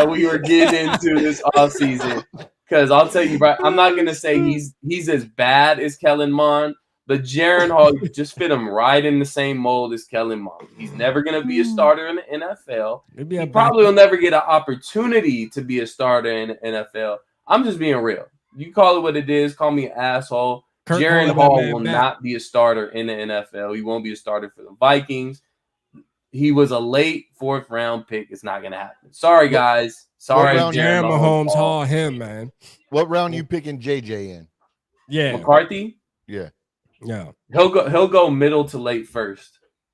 we were getting into this offseason. Because I'll tell you, I'm not gonna say he's as bad as Kellen Mond, but Jared Hall just fit him right in the same mold as Kellen Mond. He's never gonna be a starter in the NFL. He probably will never get an opportunity to be a starter in the NFL. I'm just being real. You call it what it is. Call me an asshole. Jaron Hall will not be a starter in the NFL. He won't be a starter for the Vikings. He was a late 4th round pick. It's not going to happen. Sorry, guys. Sorry, Jaron Mahomes Hall him, man. What round you picking JJ in? Yeah. McCarthy? Yeah. He'll go middle to late 1st.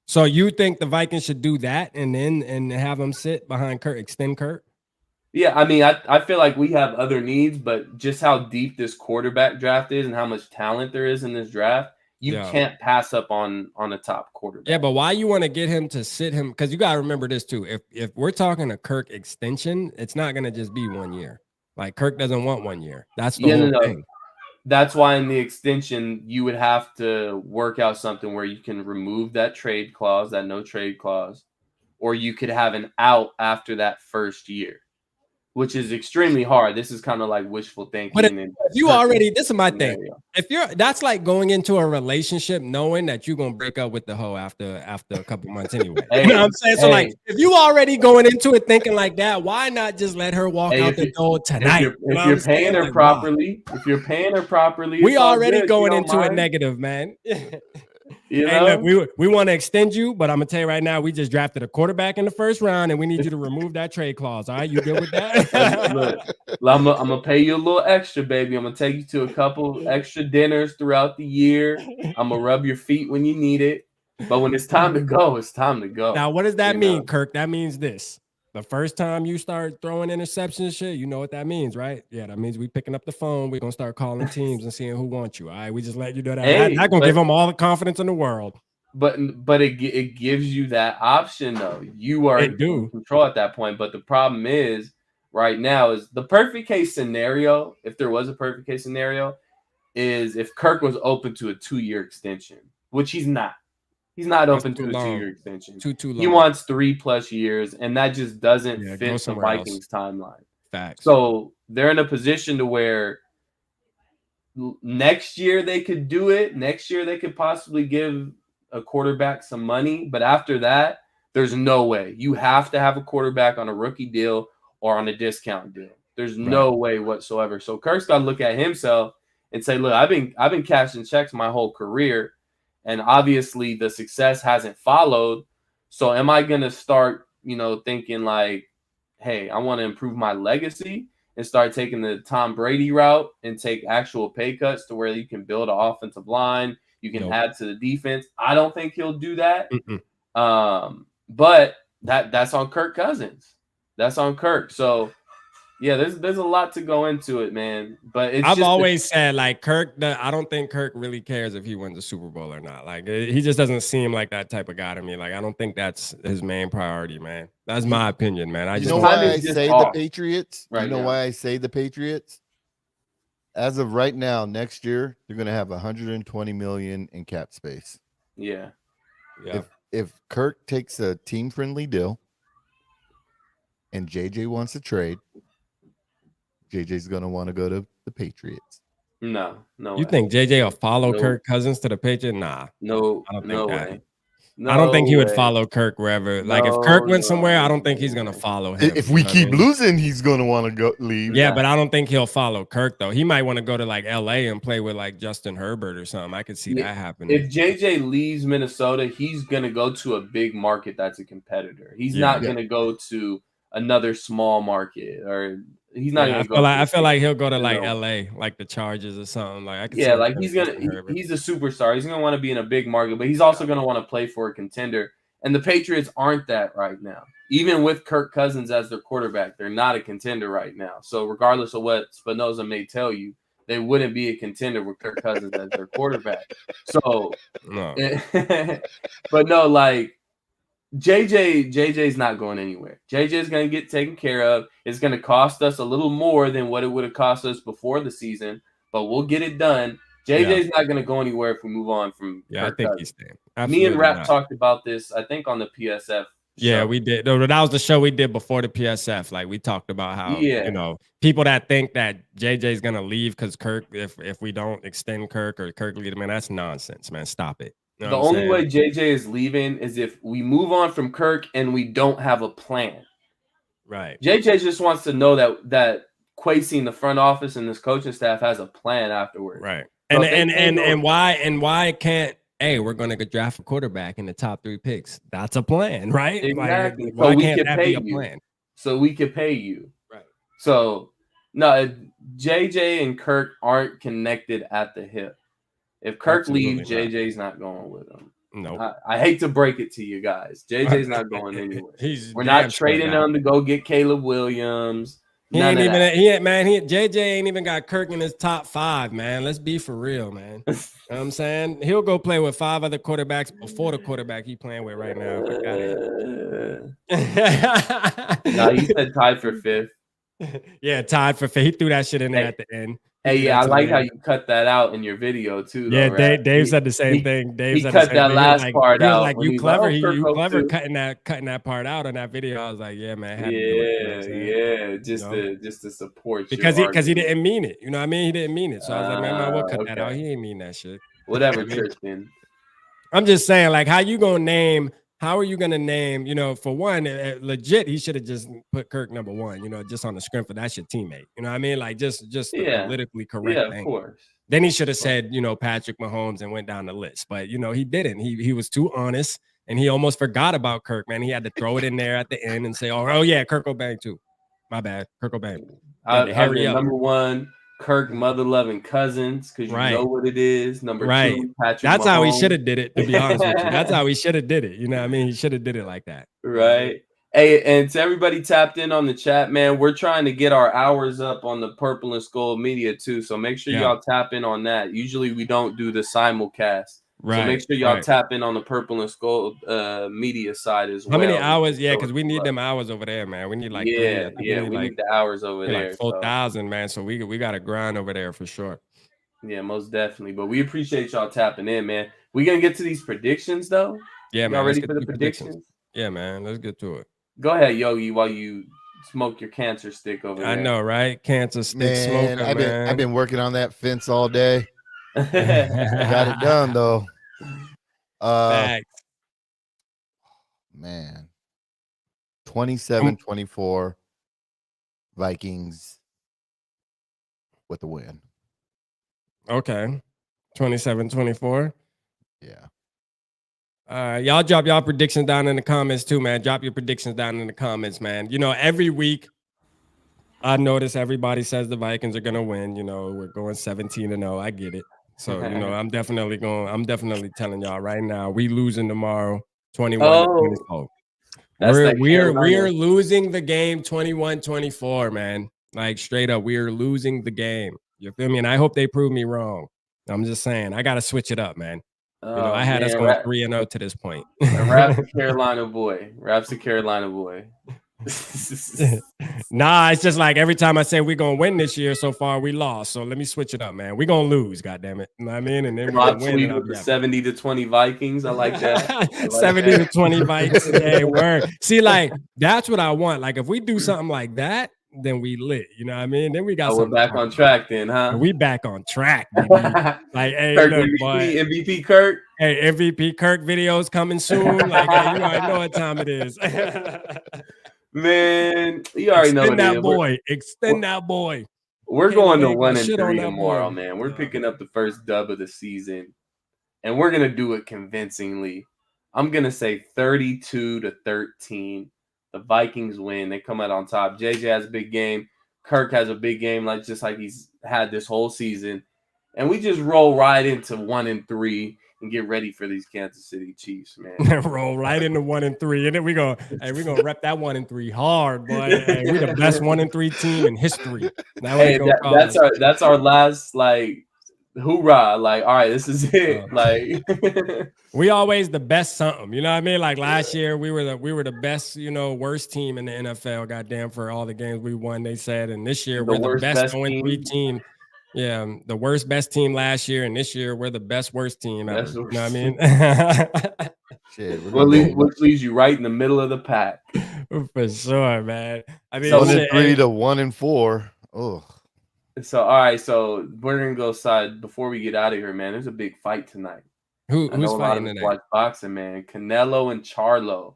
So you think the Vikings should do that and have him sit behind Kirk, extend Kirk? Yeah, I mean, I feel like we have other needs, but just how deep this quarterback draft is and how much talent there is in this draft, you can't pass up on a top quarterback. Yeah, but why you want to get him to sit him? Because you got to remember this too. If we're talking a Kirk extension, it's not going to just be 1 year. Like Kirk doesn't want 1 year. That's the whole thing. That's why in the extension, you would have to work out something where you can remove that trade clause, that no trade clause, or you could have an out after that 1st year, which is extremely hard. This is kind of like wishful thinking. But if you already, this is my thing. That's like going into a relationship knowing that you're gonna break up with the hoe after a couple months anyway. You know what I'm saying? So like, if you already going into it thinking like that, why not just let her walk out the door tonight? If you're paying her properly, we already going into it negative, man. Hey, look, we want to extend you, but I'm gonna tell you right now, we just drafted a quarterback in the 1st round, and we need you to remove that trade clause. All right, you good with that? Look, I'm gonna pay you a little extra, baby. I'm gonna take you to a couple extra dinners throughout the year. I'm gonna rub your feet when you need it, but when it's time to go, it's time to go. Now, what does that mean, Kirk? That means this: the first time you start throwing interceptions and shit, you know what that means, right? Yeah, that means we picking up the phone. We're gonna start calling teams and seeing who wants you. All right, we just let you know that. Hey, not gonna give them all the confidence in the world. But it gives you that option though. You are in control at that point. But the problem is right now is the perfect case scenario. If there was a perfect case scenario, is if Kirk was open to a 2-year extension, which he's not. He's not open to a 2-year extension. Too long. He wants 3+ years, and that just doesn't fit the Vikings timeline. Facts. So they're in a position to where next year they could do it. Next year they could possibly give a quarterback some money, but after that, there's no way. You have to have a quarterback on a rookie deal or on a discount deal. There's no way whatsoever. So Kirk's got to look at himself and say, look, I've been cashing checks my whole career, and obviously the success hasn't followed. So am I gonna start, thinking like, hey, I want to improve my legacy and start taking the Tom Brady route and take actual pay cuts to where you can build an offensive line, you can add to the defense? I don't think he'll do that. But that's on Kirk Cousins. That's on Kirk. So yeah, there's a lot to go into it, man. But I've always said, like, Kirk, I don't think Kirk really cares if he wins the Super Bowl or not. Like, he just doesn't seem like that type of guy to me. Like, I don't think that's his main priority, man. That's my opinion, man. You know why I say the Patriots? You know why I say the Patriots? As of right now, next year, they're going to have 120 million in cap space. Yeah. If Kirk takes a team-friendly deal and JJ wants to trade, JJ's going to want to go to the Patriots. No You way. think JJ will follow Kirk Cousins to the Patriots? Nah. No, I don't think that. way. I don't think he would follow Kirk wherever. Like, if Kirk went somewhere, I don't think he's going to follow him. If we keep losing, he's going to want to go leave. Yeah, but I don't think he'll follow Kirk, though. He might want to go to, like, LA and play with, like, Justin Herbert or something. I could see that happening. If JJ leaves Minnesota, he's going to go to a big market that's a competitor. He's not going to go to another small market, or he's not going to go. I feel like he'll go to, like, LA, like the Chargers or something. Like, I could see like he's a superstar. He's going to want to be in a big market, but he's also going to want to play for a contender. And the Patriots aren't that right now. Even with Kirk Cousins as their quarterback, they're not a contender right now. So regardless of what Spinoza may tell you, they wouldn't be a contender with Kirk Cousins as their quarterback. So, but no, like JJ's not going anywhere. JJ's going to get taken care of. It's going to cost us a little more than what it would have cost us before the season, but we'll get it done. JJ's not going to go anywhere if we move on from Kirk Cousins. He's staying. Me and Rap talked about this, I think, on the PSF show. Yeah, we did. That was the show we did before the PSF. Like, we talked about how, people that think that JJ's going to leave because Kirk, if we don't extend Kirk or Kirk lead him, man, that's nonsense, man. Stop it. You know the only way JJ is leaving is if we move on from Kirk and we don't have a plan. Right. JJ just wants to know that Kwesi in the front office and this coaching staff has a plan afterwards. Right. And why can't we're going to draft a quarterback in the top 3 picks? That's a plan, right? Exactly. Like, why can't that be a plan? So we could pay you. Right. So no, JJ and Kirk aren't connected at the hip. If Kirk leaves, JJ's not going with him. No, I hate to break it to you guys. JJ's not going anywhere. We're not trading him to go get Caleb Williams. JJ ain't even got Kirk in his top 5, man. Let's be for real, man. You know what I'm saying? He'll go play with 5 other quarterbacks before the quarterback he playing with right now. No, he said tied for 5th. Yeah, tied for 5th. He threw that shit in there at the end. Hey, I like how you cut that out in your video too. Yeah, Dave said the same thing. Dave said cut that last part out. Like, you clever, you clever cutting that part out on that video. I was like, yeah, man. Just to support because he didn't mean it. You know what I mean? He didn't mean it. So I was like, man, I will cut that out. He ain't mean that shit. Whatever, Tristan. I'm just saying, like, how are you gonna name? For one, legit, he should have just put Kirk number 1, just on the scrim for that's your teammate. You know what I mean? Like, just the politically correct thing. Of course. Then he should have said, Patrick Mahomes and went down the list. But, he didn't. He was too honest, and he almost forgot about Kirk, man. He had to throw it in there at the end and say, oh yeah, Kirk Cobain too. My bad, Kirk Cobain. Hurry up. Number 1, Kirk mother-loving Cousins, because you know what it is. Number 2, Patrick That's Mahomes. how he should have did it, to be honest with you. That's how he should have did it. You know what I mean? He should have did it like that. Right. Hey, and to everybody tapped in on the chat, man, we're trying to get our hours up on the Purple and Skol'd Media too. So make sure y'all tap in on that. Usually we don't do the simulcast. Right. So make sure y'all tap in on the Purple and Skol'd Media side as well. How many hours? Yeah, because we need them hours over there, man. We need like we need the hours over there. Like 4,000, man. So we got to grind over there for sure. Yeah, most definitely. But we appreciate y'all tapping in, man. We gonna get to these predictions though. Yeah, man. Y'all ready for the predictions? Yeah, man. Let's get to it. Go ahead, Yogi, while you smoke your cancer stick over there. I know, right? Cancer stick smoker, I've been working on that fence all day. Got it done though. Man, 27-24 Vikings with the win. Okay. 27-24. Yeah. Y'all drop y'all predictions down in the comments too, man. Drop your predictions down in the comments, man. You know, every week I notice everybody says the Vikings are gonna win. You know, we're going 17-0. I get it. So, you know, I'm definitely telling y'all right now, we losing tomorrow, 21-24. We're losing the game 21-24, man. Like straight up, we're losing the game. You feel me? And I hope they prove me wrong. I'm just saying, I gotta switch it up, man. You know, I had us going 3-0 to this point. Rap's a Carolina boy. Rap's a Carolina boy. Nah, it's just like every time I say we're gonna win this year, so far we lost. So let me switch it up, man. We're gonna lose, goddamn it. You know what I mean? And then we're gonna win. With the 70-20 Vikings. I like that. 70-20 Vikings. Yeah, word. See, like that's what I want. Like if we do something like that, then we lit. You know what I mean? Then we got we're back on track then, huh? We back on track, baby. Like, hey, Kirk, look, MVP Kirk. Hey, MVP Kirk videos coming soon. Like, hey, you already know what time it is. Man, you already know what that boy. Extend that boy. We're going to 1-3 tomorrow, man. We're picking up the first dub of the season, and we're gonna do it convincingly. I'm gonna say 32-13. The Vikings win. They come out on top. JJ has a big game. Kirk has a bbig game, just like he's had this whole season. And we just roll right into 1-3 and get ready for these Kansas City Chiefs, man. Roll right into 1-3. And then we're gonna rep that 1-3 hard, boy. Hey, we're the best 1-3 team in history. That's our last hoorah. Like, all right, this is it. We always the best something, you know what I mean? Like last year, we were the best, worst team in the NFL. Goddamn, for all the games we won, they said. And this year we're the best 0-3 team. Yeah, the worst best team last year, and this year we're the best worst team ever. You know what I mean? Shit, which leaves you right in the middle of the pack. For sure, man. I mean, 1-3 to 1-4. Oh. So all right, so we're gonna go side before we get out of here, man. There's a big fight tonight. Who's fighting tonight? Watch boxing, man. Canelo and Charlo.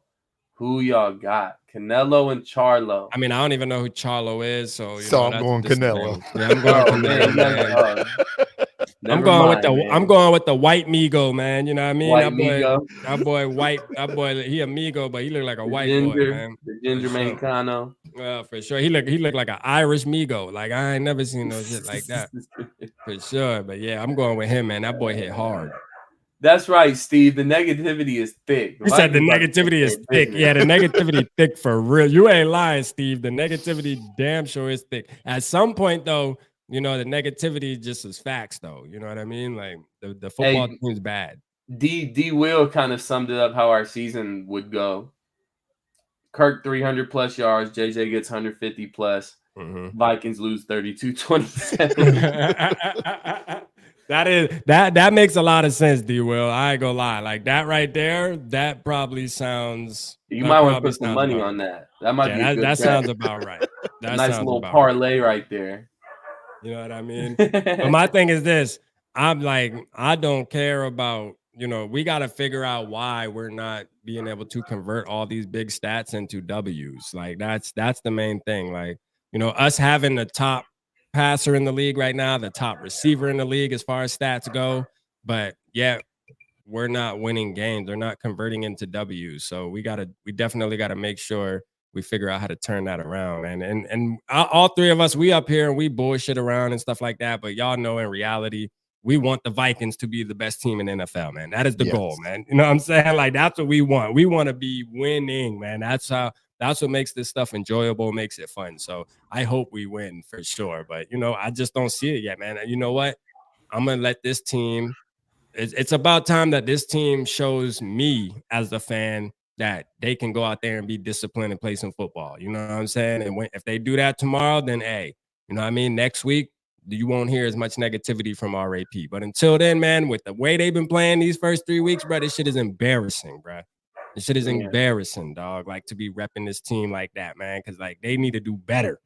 Who y'all got? Canelo and Charlo. I mean, I don't even know who Charlo is, so I'm going Canelo. Yeah, I'm going Canelo. I'm going with the white Migo, man. You know what I mean? That boy, he a Migo, but he look like a white boy, man. The ginger Mexicano. Well, for sure. He look like an Irish Migo. Like I ain't never seen no shit like that. For sure. But yeah, I'm going with him, man. That boy hit hard. That's right, Steve. The negativity is thick. You said the negativity is thick. Yeah, the negativity thick for real. You ain't lying, Steve. The negativity damn sure is thick. At some point, though, the negativity just is facts, though. You know what I mean? Like the football team's bad. D Will kind of summed it up how our season would go. Kirk 300 plus yards. JJ gets 150 plus. Mm-hmm. Vikings lose 32-27. That makes a lot of sense, D. Will. I ain't gonna lie. Like that right there, that probably sounds. You might want to put some money on that. That might be a good that sounds about right. That nice little parlay right there. You know what I mean? But my thing is this: I'm like, I don't care about. We got to figure out why we're not being able to convert all these big stats into W's. Like that's the main thing. Like us having the top passer in the league right now, the top receiver in the league as far as stats go, but yet we're not winning games. They're not converting into W's. So we definitely got to make sure we figure out how to turn that around. And all three of us, we up here and we bullshit around and stuff like that. But y'all know in reality, we want the Vikings to be the best team in the NFL, man. That is the goal, man. You know what I'm saying? Like that's what we want. We want to be winning, man. That's what makes this stuff enjoyable, makes it fun. So I hope we win for sure. But, I just don't see it yet, man. You know what? I'm going to let this team – it's about time that this team shows me as a fan that they can go out there and be disciplined and play some football. You know what I'm saying? And if they do that tomorrow, then, hey, you know what I mean? Next week, you won't hear as much negativity from RAP. But until then, man, with the way they've been playing these first 3 weeks, bro, this shit is embarrassing, bro. This shit is embarrassing, dog. Like to be repping this team like that, man, because like they need to do better,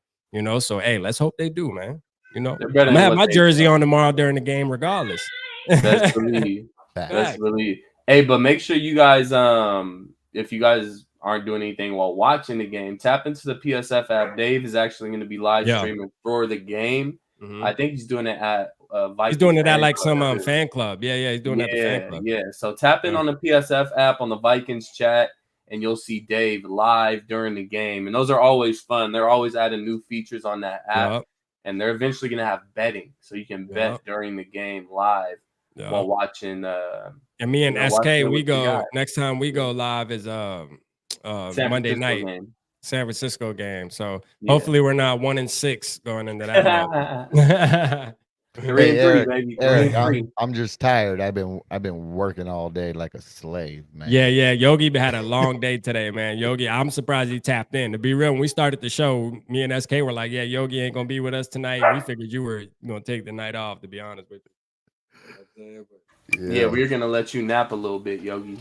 So hey, let's hope they do, man. I'm gonna have my jersey on tomorrow during the game, regardless. That's believe. That's believe. Hey, but make sure you guys, if you guys aren't doing anything while watching the game, tap into the PSF app. Dave is actually going to be live streaming for the game. Mm-hmm. I think he's doing it at Vikings. He's doing it at like some fan club. Yeah, he's doing that at the fan club. Yeah. So tap in on the PSF app on the Vikings chat, and you'll see Dave live during the game. And those are always fun. They're always adding new features on that app, and they're eventually gonna have betting, so you can bet during the game live while watching. And me and SK, we go next time we go live is Monday night. Game. San Francisco game. So hopefully we're not 1-6 going into that. 3-3, baby. Eric, I'm just tired. I've been working all day like a slave, man. Yeah. Yogi had a long day today, man. Yogi, I'm surprised he tapped in. To be real, when we started the show, me and SK were like, yeah, Yogi ain't gonna be with us tonight. We figured you were gonna take the night off, to be honest with you. Yeah, we're gonna let you nap a little bit, Yogi.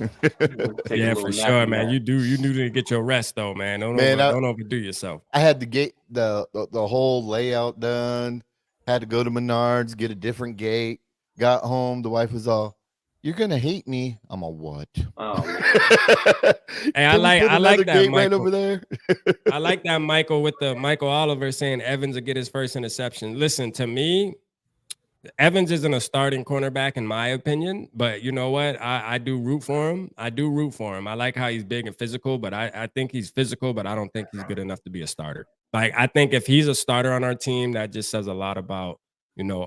Yeah, for sure, man. You need to get your rest though, man. Don't overdo yourself. I had to get the whole layout done. Had to go to Menards, get a different gate. Got home, the wife was all, "You're gonna hate me." I'm a what? Oh, hey, I like that Michael. Right over there. I like that Michael with the Michael Oliver saying Evans will get his first interception. Listen, to me, Evans isn't a starting cornerback in my opinion, but you know what? I do root for him. I like how he's big and physical, but I think he's physical, but I don't think he's good enough to be a starter. Like, I think if he's a starter on our team, that just says a lot about,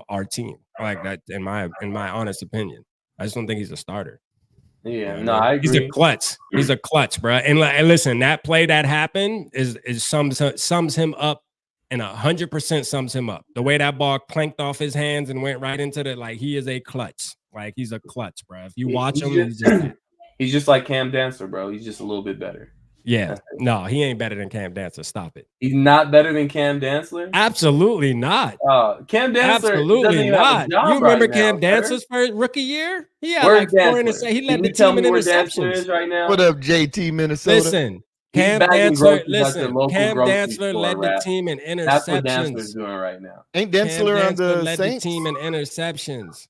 our team. Like that, in my honest opinion. I just don't think he's a starter. Yeah, I agree. He's a clutch. He's a clutch, bro. And listen, that play that happened is sums him up. And 100% sums him up. The way that ball clanked off his hands and went right into he is a clutch. Like, he's a clutch, bro. If you watch him, he's just like Cam Dantzler, bro. He's just a little bit better. Yeah. No, he ain't better than Cam Dantzler. Stop it. He's not better than Cam Dantzler? Absolutely not. Cam Dantzler absolutely not. You remember Cam Dantzler's first rookie year? He had like 4 interceptions. He led the team in interceptions right now. What up, JT, Minnesota? Listen. Cam Dantzler led the team in interceptions. That's what Dantzler's doing right now. Ain't Dantzler on the led Saints? the team in interceptions.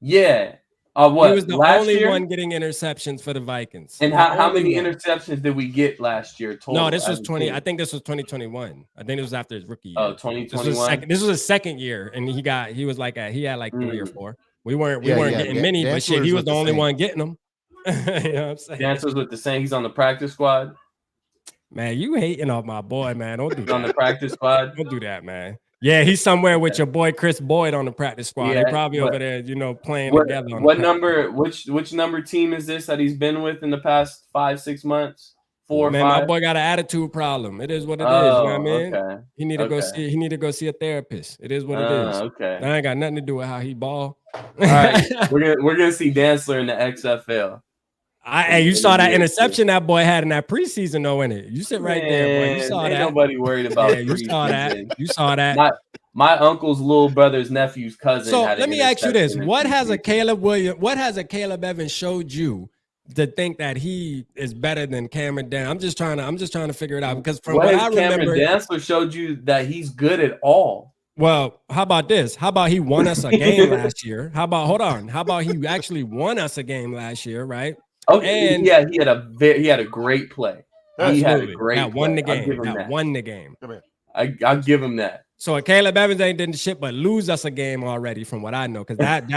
Yeah. What? He was the only one getting interceptions for the Vikings. And how many interceptions did we get last year? Total no, this was 20. I think this was 2021. I think it was after his rookie year. Oh, 2021. This was his second year, and he had like 3 or 4. We weren't getting many, but shit, he was the only one getting them. You know what I'm saying? Dantzler's with the Saints. He's on the practice squad. Man, you hating on my boy, man. Don't do that. On the practice squad. Don't do that, man. Yeah, he's somewhere with your boy Chris Boyd on the practice squad. They're probably over there, playing together. What number? Which number team is this that he's been with in the past 5-6 months? 4 or 5? Man, my boy got an attitude problem. It is what it is. You know what I mean? Okay. He need to go see. He need to go see a therapist. It is what it is. Okay. That ain't got nothing to do with how he ball. All right, we're gonna see Dantzler in the XFL. Hey, you saw that interception that boy had in that preseason, though, in it. You sit right there, boy. You saw that. Nobody worried about. Yeah, you saw that. You saw that. My uncle's little brother's nephew's cousin. So let me ask you this: What has a Caleb Evans showed you to think that he is better than Cameron Dan? I'm just trying to figure it out, because from what I remember, Cameron Dantzler showed you that he's good at all. Well, how about this? How about he won us a game last year? How about he actually won us a game last year, right? Okay, and yeah, he had a great play. He had a great that won the game. That won the game. I'll give him that. So Caleb Evans ain't did the shit but lose us a game already, from what I know. Because that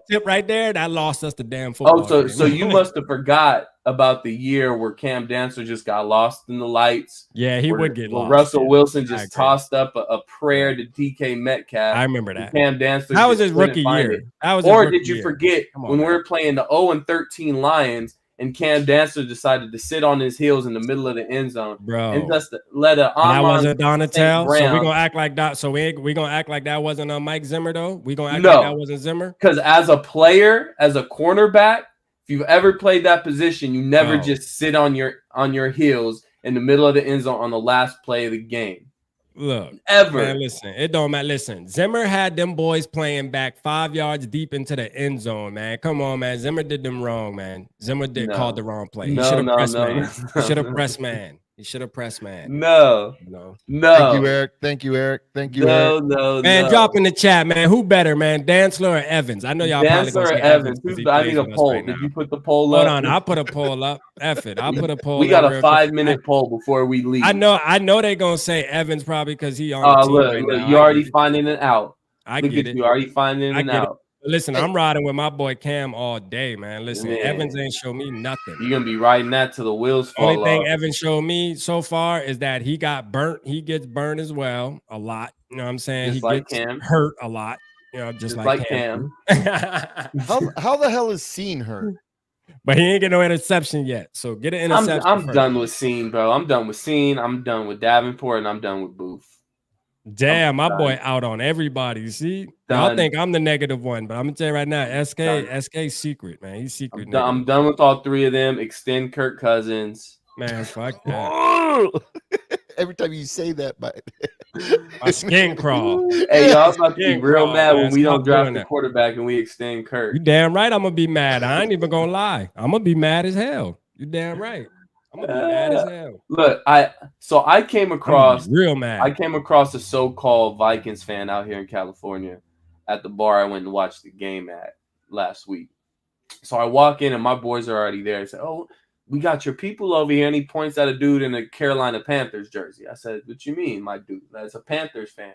tip right there, that lost us the damn football. Oh, so you must have forgot about the year where Cam Dantzler just got lost in the lights. Yeah, he would get lost. Russell Wilson just tossed up a prayer to DK Metcalf. I remember that. Cam Dantzler. That was his rookie year. Or did you forget when we were playing the 0-13 Lions and Cam Dantzler decided to sit on his heels in the middle of the end zone, bro, and just let that wasn't Donatel. So we gonna act like that. So we gonna act like that wasn't Mike Zimmer though. We gonna act like that wasn't Zimmer. Because as a player, as a cornerback, if you've ever played that position, you never just sit on your heels in the middle of the end zone on the last play of the game. Look, ever. Man, listen, it don't matter. Listen, Zimmer had them boys playing back 5 yards deep into the end zone, man. Come on, man. Zimmer did them wrong, man. Zimmer called the wrong play. He should have pressed man. He should have pressed man. He should have pressed man. No. Thank you, Eric. No. Man, drop in the chat, man. Who better, man? Dantzler or Evans? I know y'all probably gonna say Evans. I need a poll. Did you put the poll up? Hold on, I'll put a poll up. F it. I'll put a poll. We got a 5-minute poll before we leave. I know they're gonna say Evans probably because he on the team look, you're already finding it out. I Look get at it. you already finding in and out. Listen, I'm riding with my boy Cam all day, man. Listen, Man. Evans ain't show me nothing. You're gonna be riding that till the wheels fall Only thing off. Evans showed me so far is that he got burnt. He gets burnt as well a lot. You know what I'm saying? Just he like gets Cam. hurt a lot. You know, just like Cam. How the hell is Scene hurt? But he ain't get no interception yet. So get an interception. I'm done with Scene, bro. I'm done with Scene. I'm done with Davenport, and I'm done with Booth. Damn, my boy out on everybody. See, y'all think I'm the negative one, but I'm gonna tell you right now, SK's secret, man. He's secret. I'm done with all three of them. Extend Kirk Cousins. Man, fuck that. Every time you say that, my skin crawl. Hey, y'all about to be real mad when we don't draft the quarterback and we extend Kirk. You damn right I'm gonna be mad. I ain't even gonna lie. I'm gonna be mad as hell. You damn right. I'm gonna be mad as hell. Look, I came across real mad. I came across a so-called Vikings fan out here in California at the bar I went and watched the game at last week. So I walk in and my boys are already there. I said, "Oh, we got your people over here," and he points at a dude in a Carolina Panthers jersey. I said, "What you mean, my dude? That's a Panthers fan."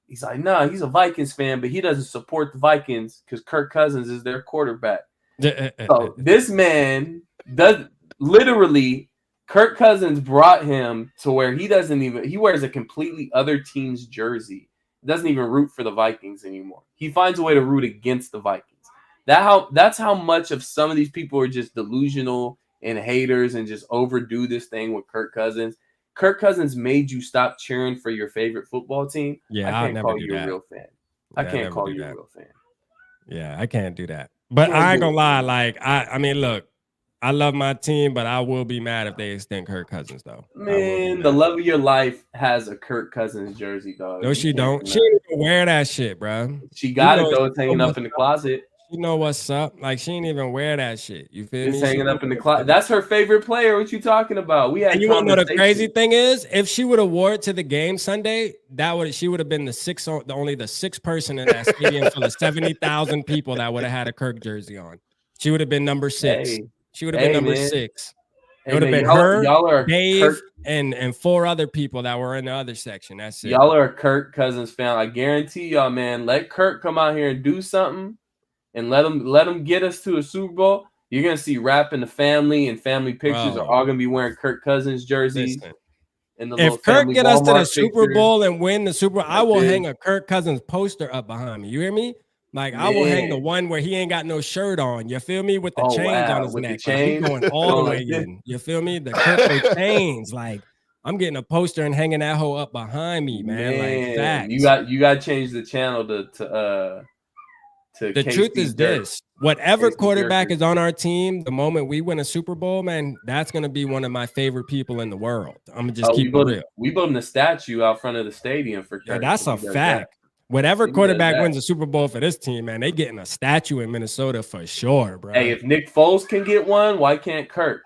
He's like, "No, he's a Vikings fan, but he doesn't support the Vikings because Kirk Cousins is their quarterback." So this man does literally. Kirk Cousins brought him to where he wears a completely other team's jersey. Doesn't even root for the Vikings anymore. He finds a way to root against the Vikings. That's how much of some of these people are just delusional and haters and just overdo this thing with Kirk Cousins. Kirk Cousins made you stop cheering for your favorite football team. Yeah, I can't call you a real fan. I can't call you a real fan. Yeah, I can't do that. But I ain't gonna lie. Like I mean, look, I love my team, but I will be mad if they extend Kirk Cousins, though. Man, the love of your life has a Kirk Cousins jersey, dog. No, she don't. She didn't even wear that shit, bro. She got it, though. It's hanging up in the closet. You know what's up? Like, she didn't even wear that shit. You feel me? It's hanging up in the closet. That's her favorite player. What you talking about? We had. And you want to know the crazy thing is, if she would have wore it to the game Sunday, she would have been only the sixth person in that stadium for the 70,000 people that would have had a Kirk jersey on. She would have been number 6. Hey. She would have been number 6. It would have been her, Dave, and 4 other people that were in the other section. That's it. Y'all are a Kirk Cousins fan. I guarantee y'all, man. Let Kirk come out here and do something, and let him get us to a Super Bowl. You're gonna see Rap in the family and family pictures are all gonna be wearing Kirk Cousins jerseys. If Kirk get us to the Super Bowl and win the Super Bowl, I will hang a Kirk Cousins poster up behind me. You hear me? Like, I will hang the one where he ain't got no shirt on. You feel me? With the chains on his neck. Like, he's going all the way in. You feel me? The Kirk chains. Like, I'm getting a poster and hanging that hoe up behind me, man. Like that. You got to change the channel to the truth is this. Whatever quarterback is on our team, the moment we win a Super Bowl, man, that's going to be one of my favorite people in the world. I'm going to just keep it real. We building a statue out front of the stadium for Kirk. Yeah, that's a fact. Whatever quarterback wins a Super Bowl for this team, man, they getting a statue in Minnesota for sure, bro. Hey, if Nick Foles can get one, why can't Kirk?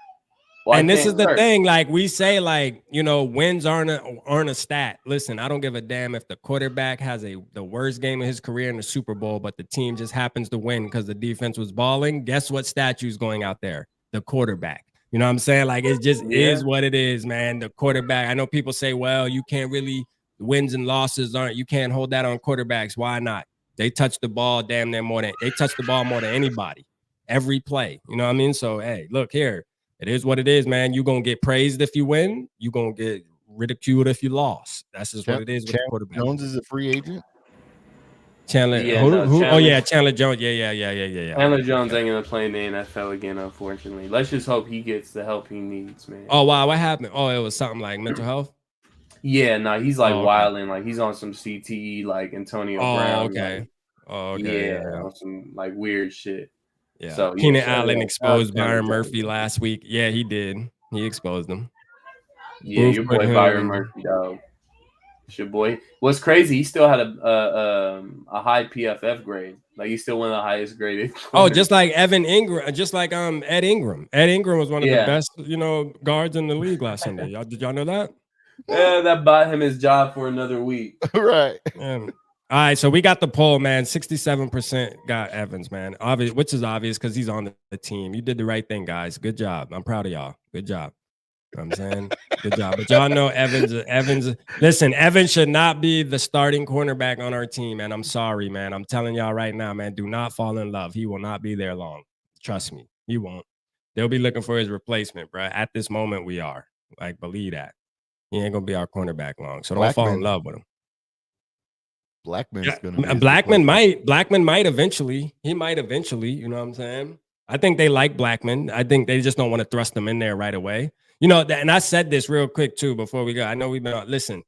And this is the thing, like we say, like, you know, wins aren't a stat. Listen, I don't give a damn if the quarterback has the worst game of his career in the Super Bowl, but the team just happens to win because the defense was balling. Guess what statue's going out there? The quarterback. You know what I'm saying? Like, it just is what it is, man. The quarterback. I know people say, well, you can't really. Wins and losses you can't hold that on quarterbacks. Why not? They touch the ball damn near they touch the ball more than anybody every play. You know what I mean? So, hey, look here. It is what it is, man. You're going to get praised if you win. You're going to get ridiculed if you lost. That's just what it is with the quarterback. Jones is a free agent? Chandler. Chandler Jones. Yeah. Chandler Jones ain't going to play in the NFL again, unfortunately. Let's just hope he gets the help he needs, man. Oh, wow. What happened? Oh, it was something like mental health? Yeah, no, he's like wilding, like he's on some CTE, like Antonio Brown. Okay. On some like weird shit. Yeah. So Keenan Allen exposed Byron Murphy last week. Yeah, he did. He exposed him. Yeah, your boy Byron Murphy, dog. It's your boy. What's crazy? He still had a high PFF grade. Like he's still one of the highest graded. Oh, just like Ed Ingram. Ed Ingram was one of the best, guards in the league last Sunday. Did y'all know that? Yeah, that bought him his job for another week. Right. All right, so we got the poll, man. 67% got Evans, man. Obvious, which is obvious because he's on the team. You did the right thing, guys. Good job. I'm proud of y'all. Good job. know what I'm saying? Good job. But y'all know Evans. Listen, Evans should not be the starting cornerback on our team, man. I'm sorry, man. I'm telling y'all right now, man. Do not fall in love. He will not be there long. Trust me, he won't. They'll be looking for his replacement, bro. At this moment, we are. Like, believe that. He ain't gonna be our cornerback long. So don't fall in love with him. Blackman's gonna be Blackman might eventually. He might eventually, you know what I'm saying? I think they like Blackman. I think they just don't want to thrust him in there right away. You know, and I said this real quick too before we go. I know we've been listen.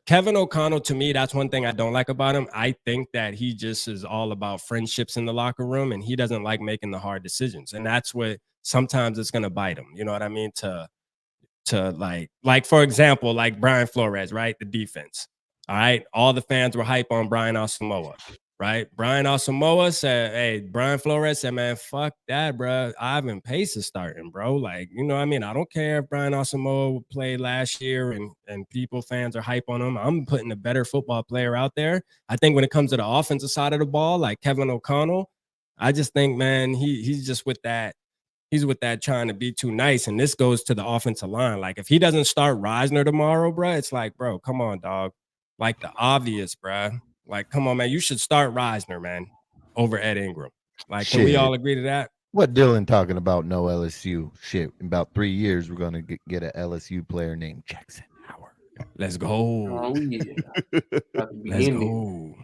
Kevin O'Connell, to me, that's one thing I don't like about him. I think that he just is all about friendships in the locker room, and he doesn't like making the hard decisions. And that's what sometimes it's gonna bite him. You know what I mean? To like for example, like Brian Flores, right? The defense. All right. All the fans were hype on Brian Asamoah, right? Brian Asamoah said, hey, Brian Flores said, man, fuck that, bro. Ivan Pace is starting, bro. Like, you know what I mean? I don't care if Brian Asamoah played last year and fans are hype on him. I'm putting a better football player out there. I think when it comes to the offensive side of the ball, like Kevin O'Connell, I just think, man, he's just with that. He's with that trying to be too nice. And this goes to the offensive line. Like, if he doesn't start Reisner tomorrow, bro, it's like, bro, come on, dog. Like the obvious, bro. Like, come on, man. You should start Reisner, man, over Ed Ingram. Like, can we all agree to that? What Dylan talking about? No LSU shit. In about 3 years, we're gonna get an LSU player named Jackson Howard. Let's go. Oh yeah. Let's go.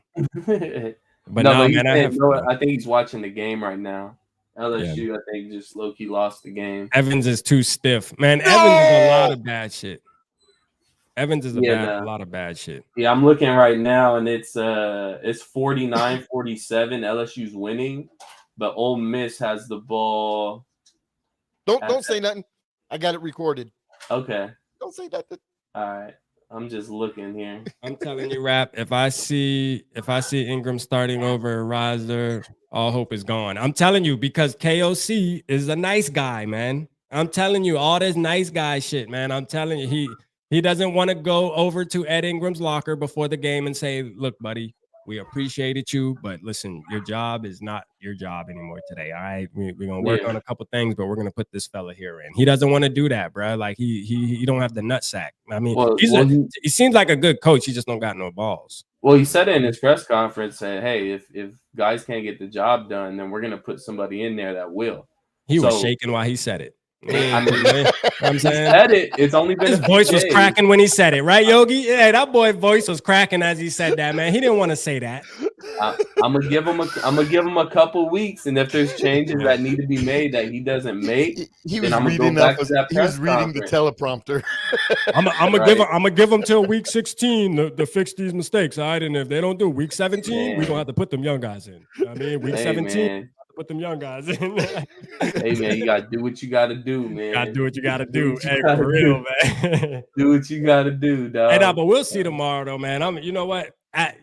But no, man, I think he's watching the game right now. LSU, I think, just low-key lost the game. Evans is too stiff. Man, Evans is a lot of bad shit. Evans is a lot of bad shit. Yeah, I'm looking right now, and it's 49-47. LSU's winning, but Ole Miss has the ball. Don't say nothing. I got it recorded. Okay. Don't say nothing. All right. I'm just looking here. I'm telling you, Rap, if I see Ingram starting over Reisner, all hope is gone. I'm telling you, because KOC is a nice guy, man. I'm telling you, all this nice guy shit, man. I'm telling you, he doesn't want to go over to Ed Ingram's locker before the game and say, look, buddy, we appreciated you, but listen, your job is not your job anymore today. All right, we're gonna work on a couple things, but we're gonna put this fella here in. He doesn't want to do that, bro. Like he don't have the nutsack. I mean, he seems like a good coach. He just don't got no balls. Well, he said it in his press conference, saying, "Hey, if guys can't get the job done, then we're gonna put somebody in there that will." He was shaking while he said it. I mean, I'm saying, said it. It's only been his voice was cracking when he said it, right, Yogi? Yeah, that boy voice was cracking as he said that, man. He didn't want to say that. I'm gonna give him a couple weeks, and if there's changes that need to be made that he doesn't make, he was reading the teleprompter. I'm gonna give him till week 16 to fix these mistakes. All right, and if they don't do week 17, we gonna have to put them young guys in. I mean, week 17. Put them young guys in. Hey man, you gotta do what you gotta do, man. You gotta do what you gotta do. Hey, for real, man. Do what you gotta do, dog. Hey, but we'll see tomorrow, though, man. You know what?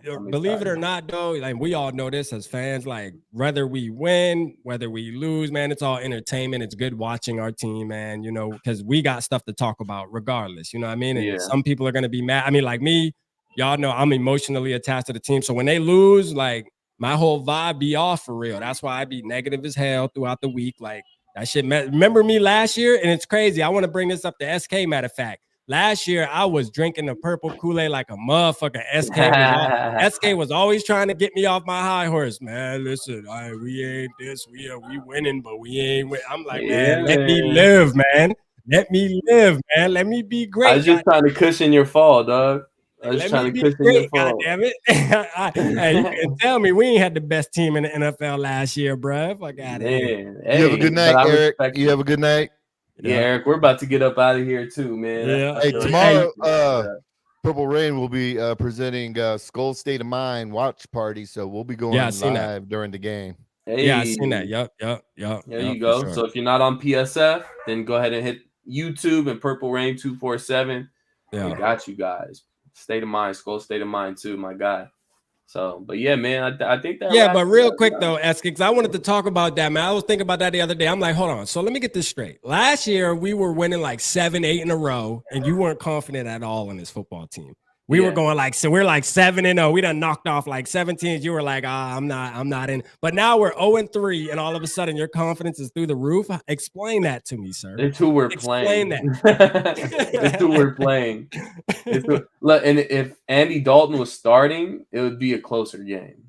Believe it or not, though, like we all know this as fans. Like whether we win, whether we lose, man, it's all entertainment. It's good watching our team, man. You know, because we got stuff to talk about, regardless. You know what I mean? And some people are gonna be mad. I mean, like me, y'all know I'm emotionally attached to the team. So when they lose, like, my whole vibe be off for real. That's why I be negative as hell throughout the week. Like that shit. Remember me last year? And it's crazy. I want to bring this up to SK, matter of fact. Last year, I was drinking the purple Kool-Aid like a motherfucker. SK was always trying to get me off my high horse. Man, listen, we ain't this. We winning, but we ain't win. I'm like, man, let me live, man. Let me live, man. Let me be great. I was just trying to cushion your fall, dog. I was trying to cushion your fall. Damn it. Hey, you can tell me we ain't had the best team in the NFL last year, bro. Fuck out of here. Hey, you have a good night, Eric. You have a good night. Yeah, Eric, we're about to get up out of here too, man. Yeah. Hey, tomorrow, Purple Rain will be presenting Skol'd State of Mind watch party, so we'll be going live during the game. Hey. Yeah, I seen that. Yep. There you go. Sure. So if you're not on PSF, then go ahead and hit YouTube and Purple Rain 247. Yeah, we got you guys. State of Mind, Skol'd State of Mind too, my guy. So, but yeah, man, I think that. Yeah, but real quick though, Eske, because I wanted to talk about that, man. I was thinking about that the other day. I'm like, hold on. So let me get this straight. Last year we were winning like 7-8 in a row, and you weren't confident at all in this football team. We were going like, so we're like 7-0. We done knocked off like 7 teams. You were like, I'm not in. But now we're 0-3, and all of a sudden your confidence is through the roof. Explain that to me, sir. It's who we're playing. It's who we're playing. And if Andy Dalton was starting, it would be a closer game.